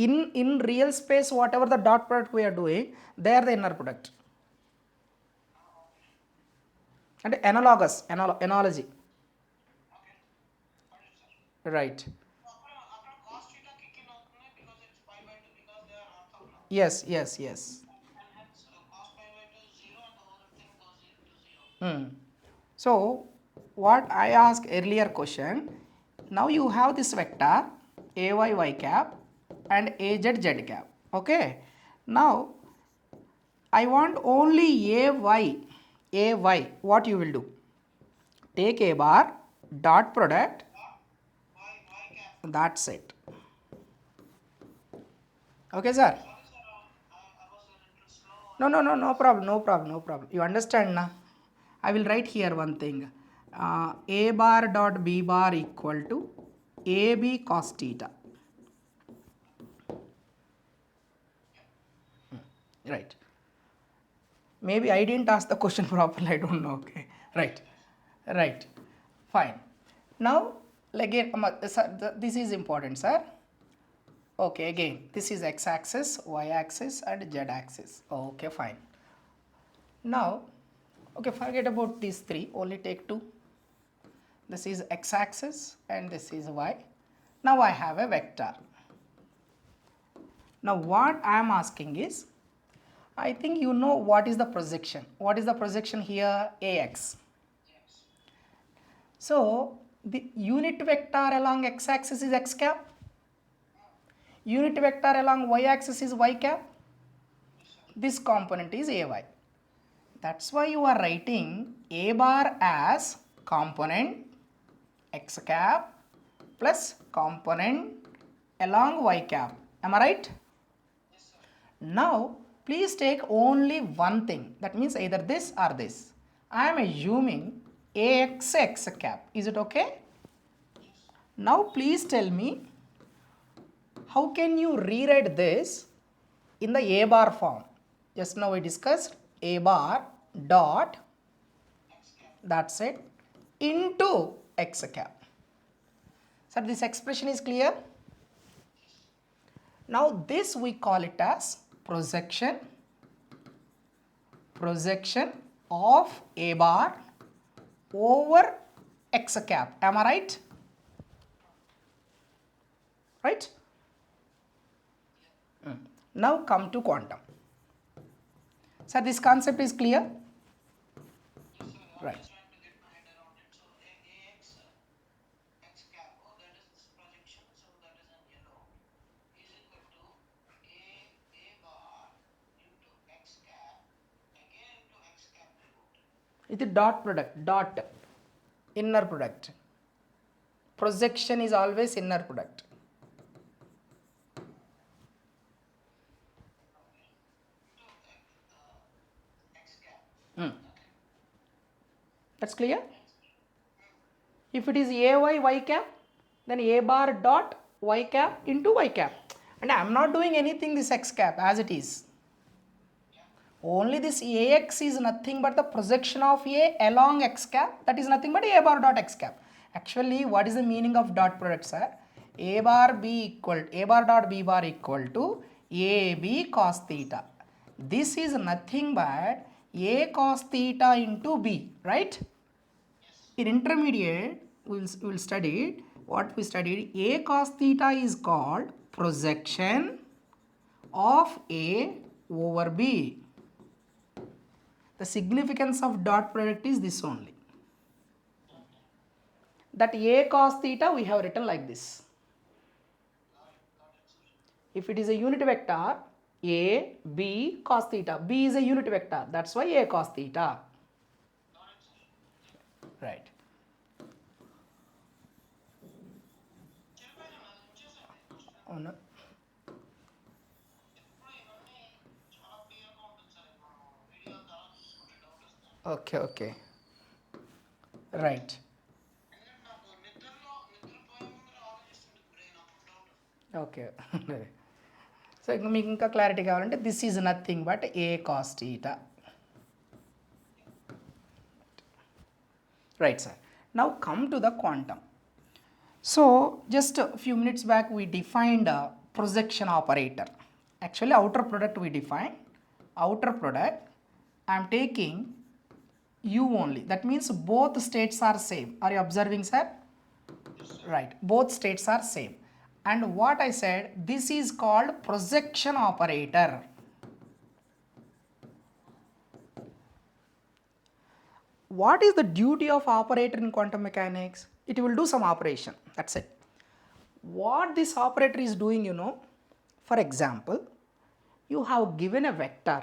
In real space, whatever the dot product we are doing, they are the inner product. And analogous, analogy. Okay. Got it, sir. Right. అక్కడ cos theta kick in అవుతుంది because it's pi by 2 because they are orthogonal. Yes, yes, yes. And hence cos pi by 2 is 0 and the whole thing goes to 0. So what I asked earlier question, now you have this vector ay y cap and az z cap. Okay, now I want only ay. What you will do? Take a bar dot product. Y cap. That's it. Okay, sir. Sorry, sir. I was a little slow. No problem. You understand na? I will write here one thing. A bar dot b bar equal to ab cos theta. Right. Maybe I didn't ask the question properly. I don't know. Okay. Right. Fine. Now, again, this is important, sir. Okay, again, this is x-axis, y-axis and z-axis. Okay, fine. Now, okay, forget about these three, only take two. This is x-axis and this is y. Now I have a vector. Now what I am asking is, I think you know what is the projection. What is the projection here? Ax. Yes. So the unit vector along x-axis is x cap. Unit vector along y-axis is y cap. This component is ay. That's why you are writing a bar as component x cap plus component along y cap. Am I right? Yes, sir. Now please take only one thing. That means either this or this. I am assuming ax x cap. Is it okay? Yes. Now please tell me, how can you rewrite this in the a bar form? Just now we discussed a bar dot, X cap. that's it, into x cap. So this expression is clear? Now this we call it as projection of a bar over x cap. Am I right? Right? Now come to quantum. So this concept is clear? Yes, sir. I'm Right. just trying to get my head around it. So ax x cap, oh, that is this projection, so that is in yellow, is equal to a bar into x cap with dot product, dot inner product. Projection is always inner product. That's clear? If it is ay y cap, then a bar dot y cap into y cap. And I am not doing anything this x cap as it is. Only this ax is nothing but the projection of a along x cap, that is nothing but a bar dot x cap. Actually, what is the meaning of dot product, sir? A bar dot b bar equal to ab cos theta. This is nothing but a cos theta into b, right? In intermediate, we will study what we studied. A cos theta is called projection of A over B. The significance of dot product is this only. That A cos theta we have written like this. If it is a unit vector, A, B, cos theta. B is a unit vector. That's why A cos theta. Right. అవునా okay okay right okay so ఇంక మీకు ఇంకా clarity కావాలంటే this is nothing but A cos theta. Right, sir. Now come to the quantum. So just a few minutes back we defined a projection operator. Actually outer product we defined. Outer product I am taking u only. That means both states are same. Are you observing, sir? Right. Both states are same. And what I said, this is called projection operator. What is the duty of operator in quantum mechanics? It will do some operation, that's it. What this operator is doing, you know, for example, you have given a vector,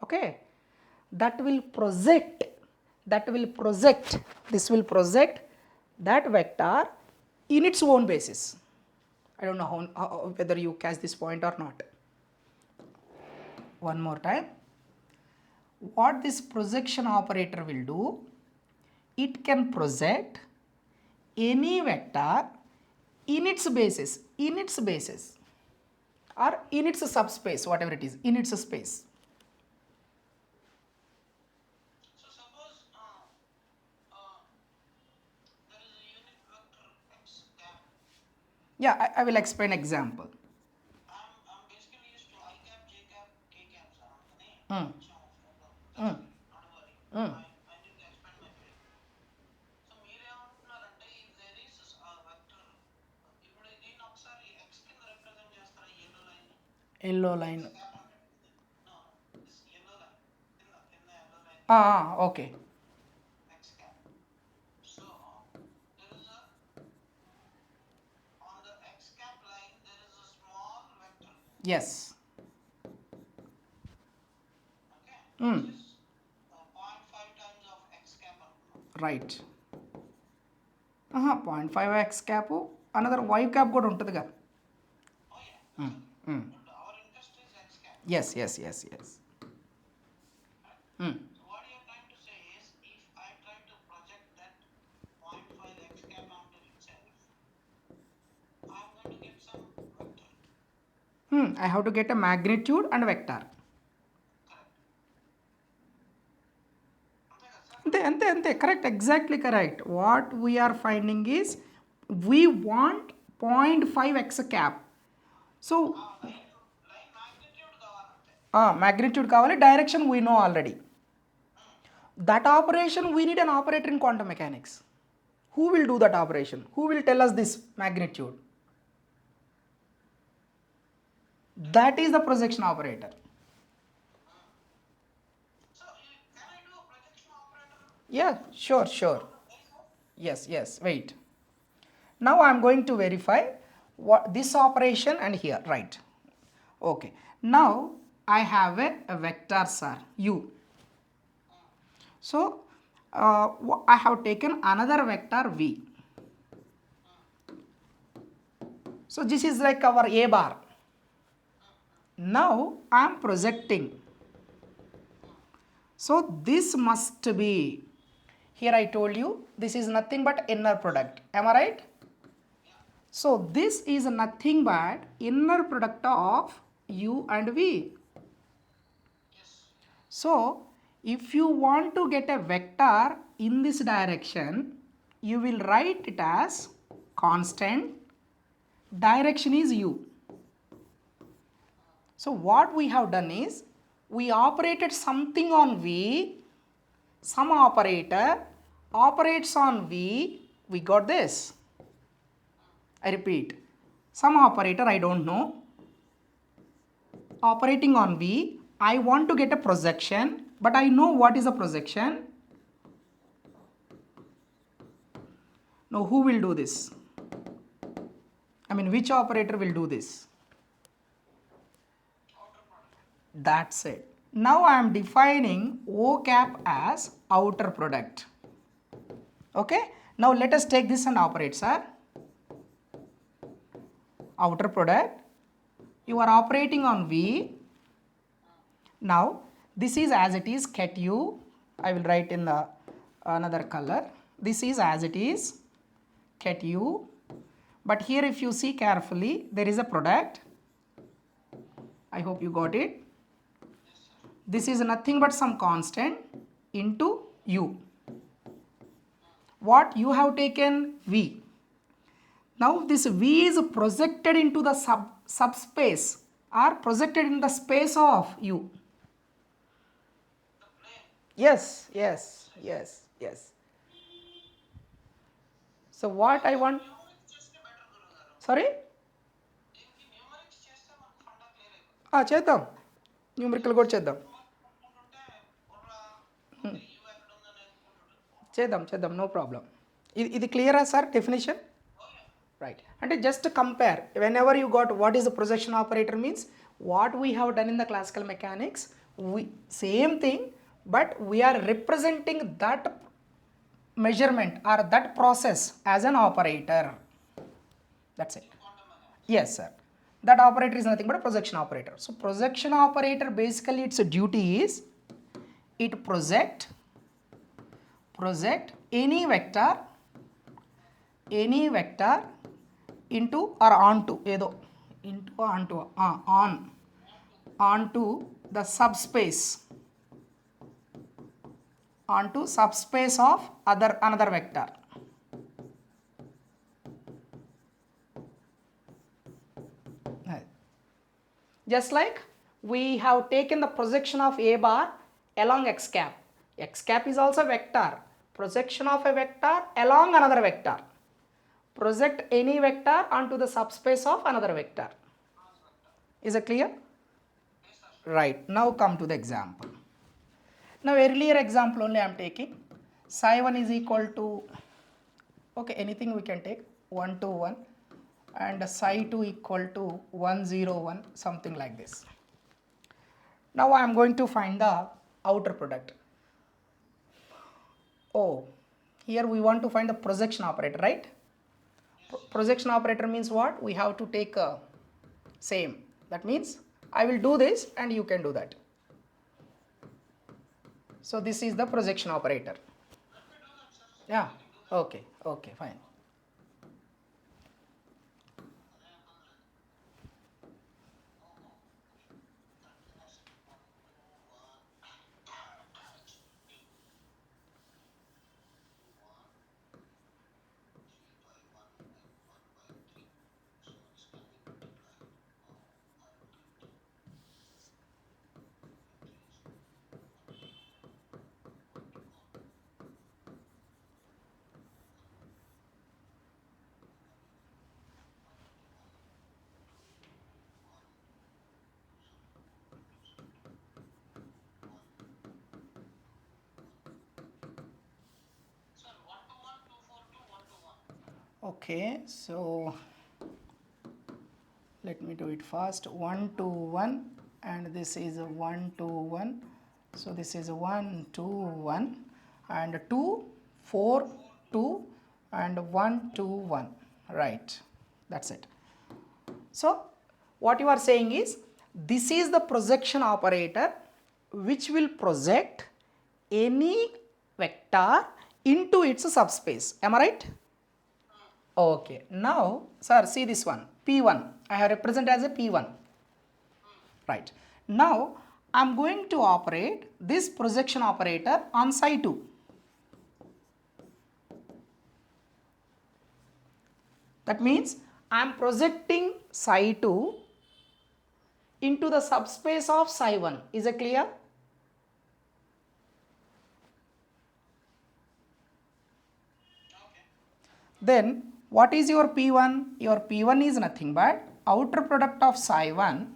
okay, that will project, this will project that vector in its own basis. I don't know how whether you catch this point or not. One more time. What this projection operator will do, it can project any vector in its basis or in its subspace, whatever it is, in its space. So suppose there is a unit vector x cap. Yeah, I will explain example. I'm basically used to I cap, j cap, k cap, sir. Mm. Not worry. I need to expand my brain. So మీరేమంటున్నారంటే if there is a vector, ఇప్పుడు దీన్ని ఒకసారి x కింద represent చేస్తారా yellow line? Yellow line. No, this yellow line. In the yellow line. Okay. X cap. So there is a on the x cap line there is a small vector. Yes. Okay. Which is 0.5 times of x cap. Right. 0.5 x cap, another y cap కూడా ఉంటుందిగా. Oh yeah. But our interest is x cap. Yes. So what you are trying to say is if I try to project that 0.5 x cap onto itself, I am going to get some vector. I have to get a magnitude and a vector. అంతే correct, exactly correct. What we are finding is we want 0.5 x cap. So Line magnitude కావాలంటే magnitude కావాలి, direction we know already. That operation we need an operator in quantum mechanics. Who will do that operation? Who will tell us this magnitude? That is the projection operator. So can I do a projection operator? Yeah, sure. Yes, wait. Now I am going to verify what this operation and here, right. Okay, now I have a vector, sir, u. So I have taken another vector v. So this is like our a bar. Now I am projecting. So this must be, here I told you, this is nothing but inner product. Am I right? So this is nothing but inner product of u and v. So if you want to get a vector in this direction, you will write it as constant, direction is u. So what we have done is, we operated something on v, some operator operates on v, we got this. I repeat, some operator I don't know, operating on v, I want to get a projection, but I know what is a projection. Now who will do this? I mean, which operator will do this? That's it. Now I am defining O cap as outer product. Okay. Now let us take this and operate, sir. Outer product. You are operating on V. Now this is as it is ket U. I will write in the another color. This is as it is ket U. But here if you see carefully, there is a product. I hope you got it. This is nothing but some constant into u. What you have taken v. Now this v is projected into the subspace or projected in the space of u. Yes, yes, yes, yes. So what I want, sorry? చేద్దాం numerical కూడా చేద్దాం చేద్దాం no problem. ఇది క్లియరా sir definition? Right. అంటే just compare whenever you got what is the projection operator means what we have done in the classical mechanics, same thing but we are representing that measurement or that process as an operator. That's it. Yes, sir. That operator is nothing but a projection operator. So projection operator basically its duty is it project any vector into or onto ఏదో into onto the subspace onto subspace of another vector. Just like we have taken the projection of a bar along x cap. X cap is also a vector. Projection of a vector along another vector. Project any vector onto the subspace of another vector. Is it clear? Right. Now come to the example. Now earlier example only I am taking. Psi 1 is equal to, okay, anything we can take, 1 to 1, and psi 2 equal to 101, something like this. Now I am going to find the outer product. Oh, here we want to find the projection operator, right? Projection operator means what? We have to take same. That means I will do this and you can do that. So this is the projection operator. Yeah, okay, fine. Okay, so let me do it fast. 1 to 1 and this is a 1 to 1. So this is a 1 to 1. and 2, 4, 2 and 1, 2, 1. Right, that's it. So what you are saying is this is the projection operator which will project any vector into its subspace. Am I right? Okay. Now, sir, see this one. P1. I have represented as a P1. Right. Now, I am going to operate this projection operator on psi 2. That means I am projecting psi 2 into the subspace of psi 1. Is it clear? Then what is your P1? Your P1 is nothing but outer product of psi 1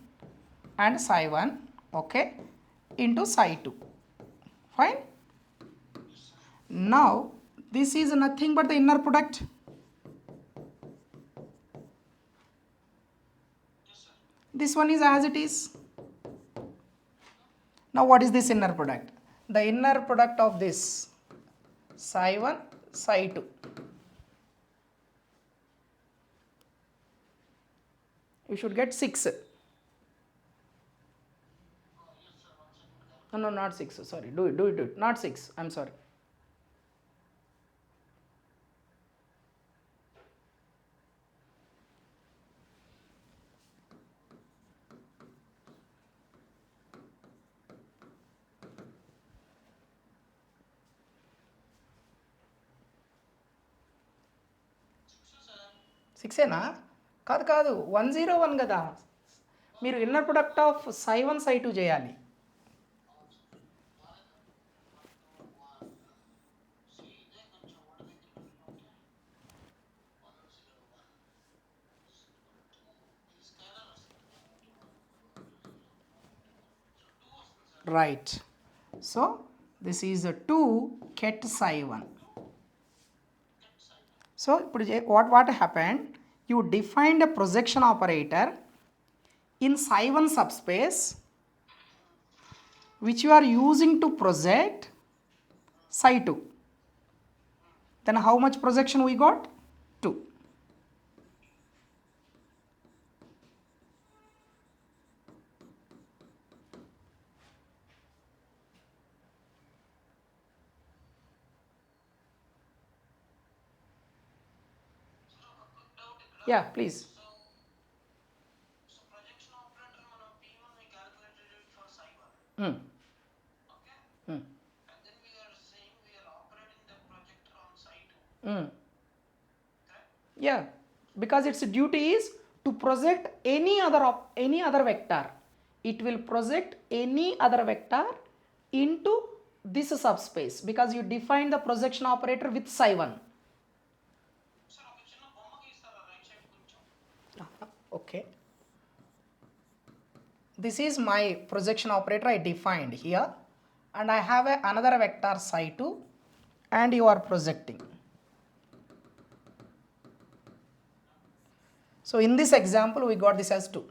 and psi 1, okay, into psi 2. Fine. Now this is nothing but the inner product. This one is as it is. Now what is this inner product? The inner product of this psi 1, psi 2. You should get 6. No, not 6. Sorry, do it. Not 6. I'm sorry. సిక్సేనా? కాదు 101 కదా. మీరు inner product of సై 1 సై 2 చేయాలి. Right. So this is a 2 ket psi 1. So what happened? You defined a projection operator in psi 1 subspace which you are using to project psi 2. Then how much projection we got? 2. Yeah, please. So projection operator మనం P1 we calculated it for psi 1. Hmm. Okay? Hmm. And then we are saying we are operating the projector on psi 2. Hmm. Correct? Yeah, because its duty is to project any other vector. It will project any other vector into this subspace because you define the projection operator with psi 1. Sir ఒక చిన్న బొమ్మ గీస్తారా right side కొంచెం? Okay. This is my projection operator I defined here and I have another vector psi 2 and you are projecting. So in this example we got this as 2.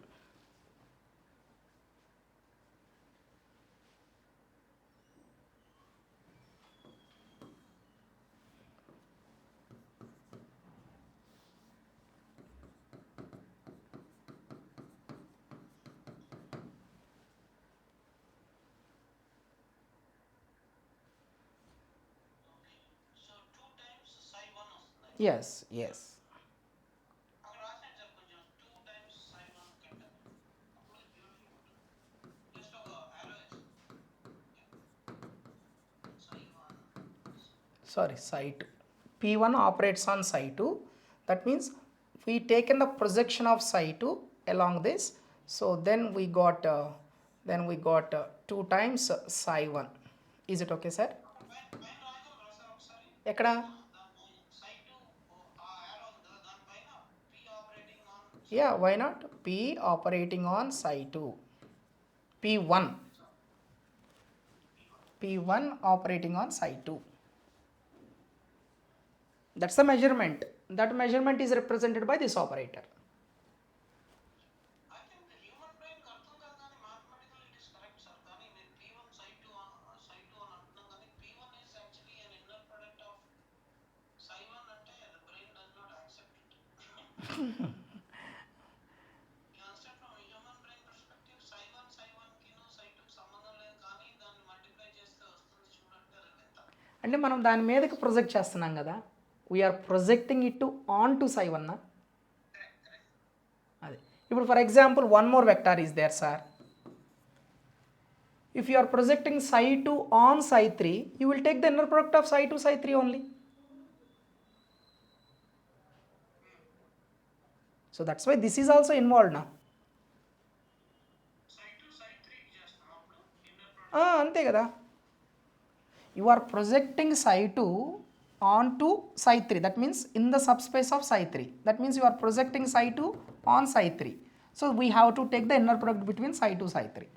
So 2 times psi 1 వస్తుంది. Yes, yes. అక్కడ రాసినట్టు sir కొంచెం 2 times psi 1 కెట్ అప్పుడు beautiful ఉంటుంది. Just ఒక arrow వేసి psi 1 Sorry, psi 2. P1 operates on psi 2. That means we taken the projection of psi 2 along this. So then we got 2 times psi 1. Is it okay, sir? పైన రాయగలరా sir ఒకసారి? ఎక్కడ? దానిపైన psi 2 ఆ arrow ఉందా దానిపైన P operating on Yeah, why not? P operating on psi 2. P1. P1 operating on psi 2. That's the measurement. That measurement is represented by this operator. I think the human brain కి అర్థం కాదు కానీ mathematically it is correct sir. కానీ మీరు P1 psi 2 అని అంటున్నాం కానీ P1 is actually an You understand from a human brain perspective, psi 1 కి psi 2 కి సంబంధం లేదు కానీ దాన్ని మల్టిప్లై చేస్తే వస్తుంది చూడంటే అది వింత. అంటే మనం దాని మీదకి ప్రొజెక్ట్ చేస్తున్నాం కదా, we are projecting it to on to psi one. అది ఇప్పుడు for example one more vector is there sir. If you are projecting psi 2 on psi 3, you will take the inner product of psi 2 psi 3 only. So that's why this is also involved now. psi 2 psi 3 కి చేస్తాం అప్పుడు inner product. అంతే కదా. You are projecting psi 2 onto psi 3. That means in the subspace of psi 3. That means you are projecting psi 2 on psi 3. So we have to take the inner product between psi 2 psi 3.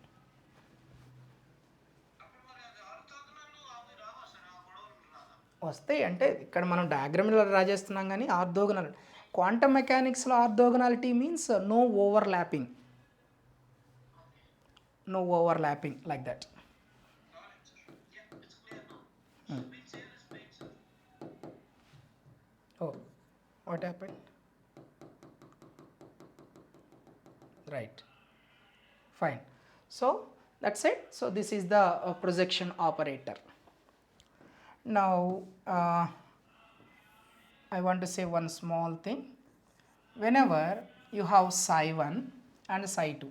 వస్తాయి అంటే ఇక్కడ మనం డయాగ్రామ్లో draw చేస్తున్నాం కానీ orthogonal. Quantum మెకానిక్స్లో orthogonality means no overlapping, no overlapping like that. Oh, what happened? Right, fine. So that's it. So this is the projection operator. Now I want to say one small thing. Whenever you have psi 1 and psi 2,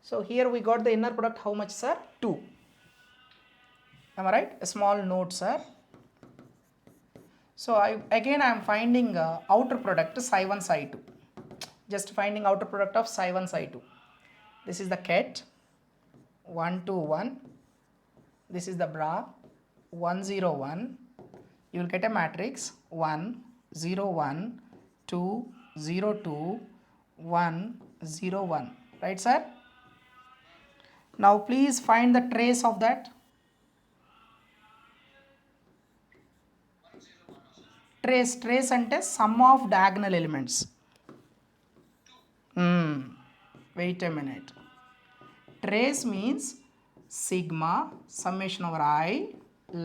so here we got the inner product, how much sir? 2. Am I right? A small note sir. So I am finding outer product psi 1 psi 2. Just finding outer product of psi 1 psi 2. This is the ket 1 2 1. This is the bra 1 0 1. You will get a matrix 1 0 1 2 0 2 1 0 1. Right sir? Now please find the trace of that. Trace ante sum of diagonal elements. Wait a minute. Trace means sigma summation over I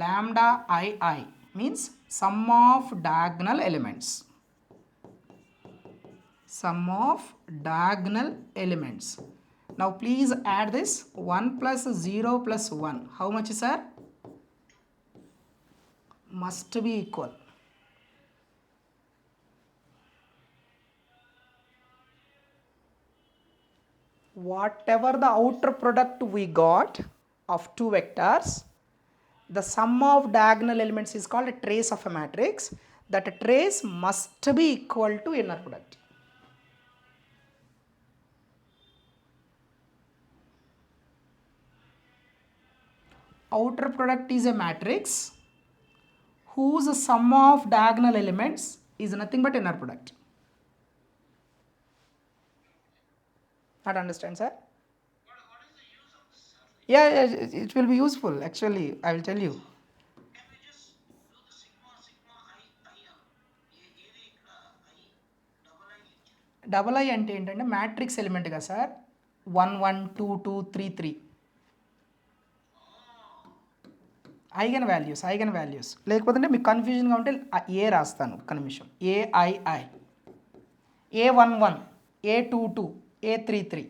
lambda I means sum of diagonal elements. Sum of diagonal elements. Now please add this 1 plus 0 plus 1. How much sir? Must be equal. Whatever the outer product we got of two vectors, the sum of diagonal elements is called a trace of a matrix. That trace must be equal to inner product. Outer product is a matrix whose sum of diagonal elements is nothing but inner product. Not understand sir? What is the use of this, sir? Yeah, it will be useful actually. I will tell you. Can we just do the sigma ఏది ఇక్కడ I double I ఇచ్చారు. Double I అంటే ఏంటంటే matrix element కదా sir. 1 1 2 2 3 3 eigen values. లేకపోతే మీకు కన్ఫ్యూజన్గా ఉంటే ఏ రాస్తాను ఒక్క నిమిషం. ఏఐఐ A11 A22 A33.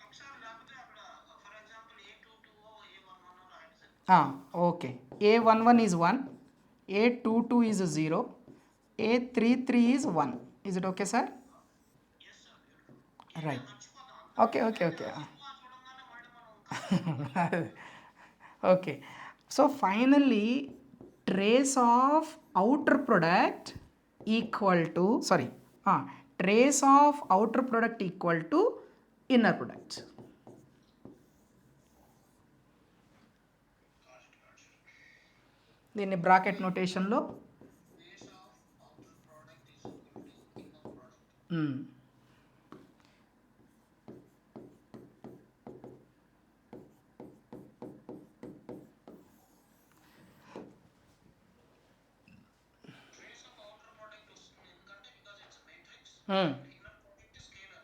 ఒకసారి లేకపోతే అక్కడ ఫర్ ఎగ్జాంపుల్ A22 A11 రాయండి sir. Okay. A11 is 1, A22 is 0, A33 is 1. Is it okay sir? Yes sir. Right. మర్చిపోతాం. Okay. చూడంగానే మళ్ళీ మనం Okay. So finally trace of outer product equal to trace of outer product equal to inner product. దీన్ని bracket నోటేషన్లో base of outer product is equal to inner product. Trace of outer product వస్తుంది ఎందుకంటే because it's a matrix. Inner product is scalar.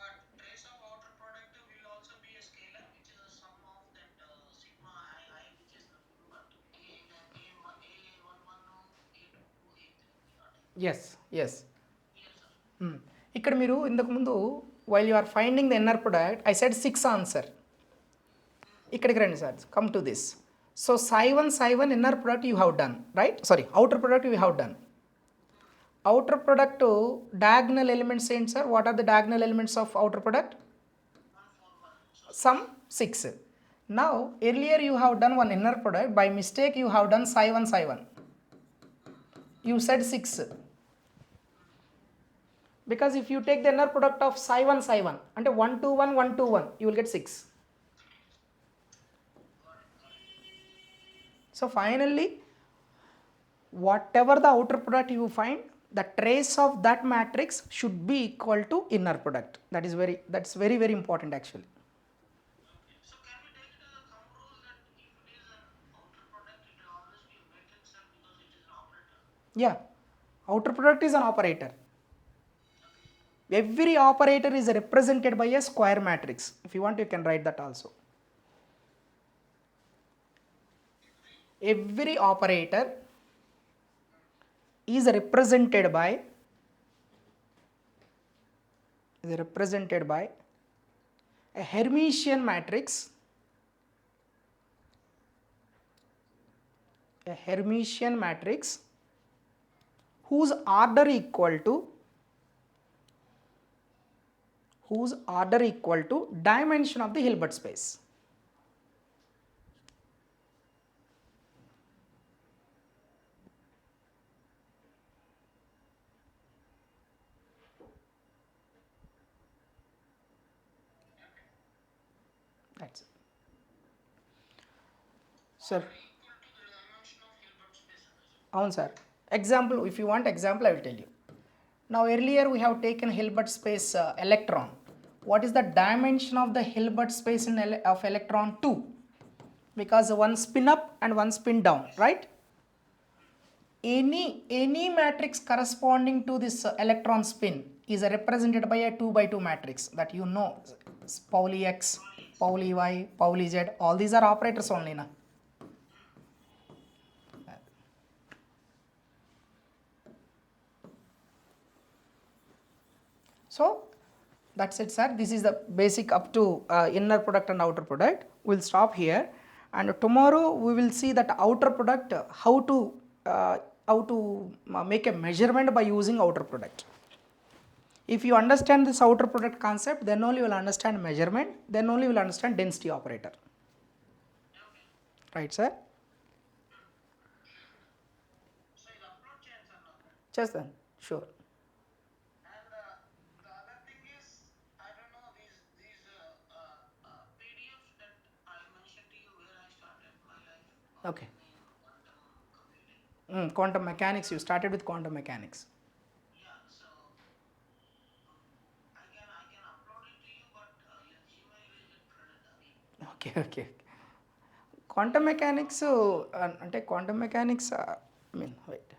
But trace of outer product will also be a scalar, which is a sum of that sigma I which is nothing but A11, A22, yes yes ఇక్కడ మీరు ఇంతకుముందు while you are finding the inner product I said 6 answer. ఇక్కడికి రండి sir, come to this. So psi 1 inner product you have done, right? Sorry, outer product you have done. outer product diagonal elements ఏంటి sir? What are the diagonal elements of outer product? Some 6. Now earlier you have done one inner product, by mistake you have done psi 1, you said 6, because if you take the inner product of psi 1 అంటే 1 2 1 1 2 1 you will get 6. So finally whatever the outer product you find, the trace of that matrix should be equal to inner product. That's very very important actually. So can we take it as a thumb rule that if it is an outer product, it will always be a matrix cell because it is an operator? Yeah, outer product is an operator. Every operator is represented by a square matrix. If you want, you can write that also. Every operator is represented by a Hermitian matrix, whose order equal to dimension of the Hilbert space. That's it. Sir. Equal to the dimension of Hilbert space. అవును sir. Example, if you want example, I will tell you. Now earlier we have taken Hilbert space electron. What is the dimension of the Hilbert space of electron? 2, because one spin up and one spin down, right? Any matrix corresponding to this electron spin is represented by a 2 by 2 matrix that you know, Pauli X, Pauli Y, Pauli Z, all these are operators only na. So that's it sir, this is the basic up to inner product and outer product. We'll stop here, and tomorrow we will see that outer product, how to make a measurement by using outer product. If you understand this outer product concept, then only you will understand measurement, then only you will understand density operator. Right sir? So is upload chains or not? Just then, sure. And the other thing is, I don't know these PDFs that I mentioned to you where I started my life. Okay. In quantum computing. Quantum mechanics, you started with quantum mechanics. Yeah, so I can upload it to you, but your Gmail will get flooded again. Okay. Quantum mechanics, అంటే quantum mechanics, I mean, wait.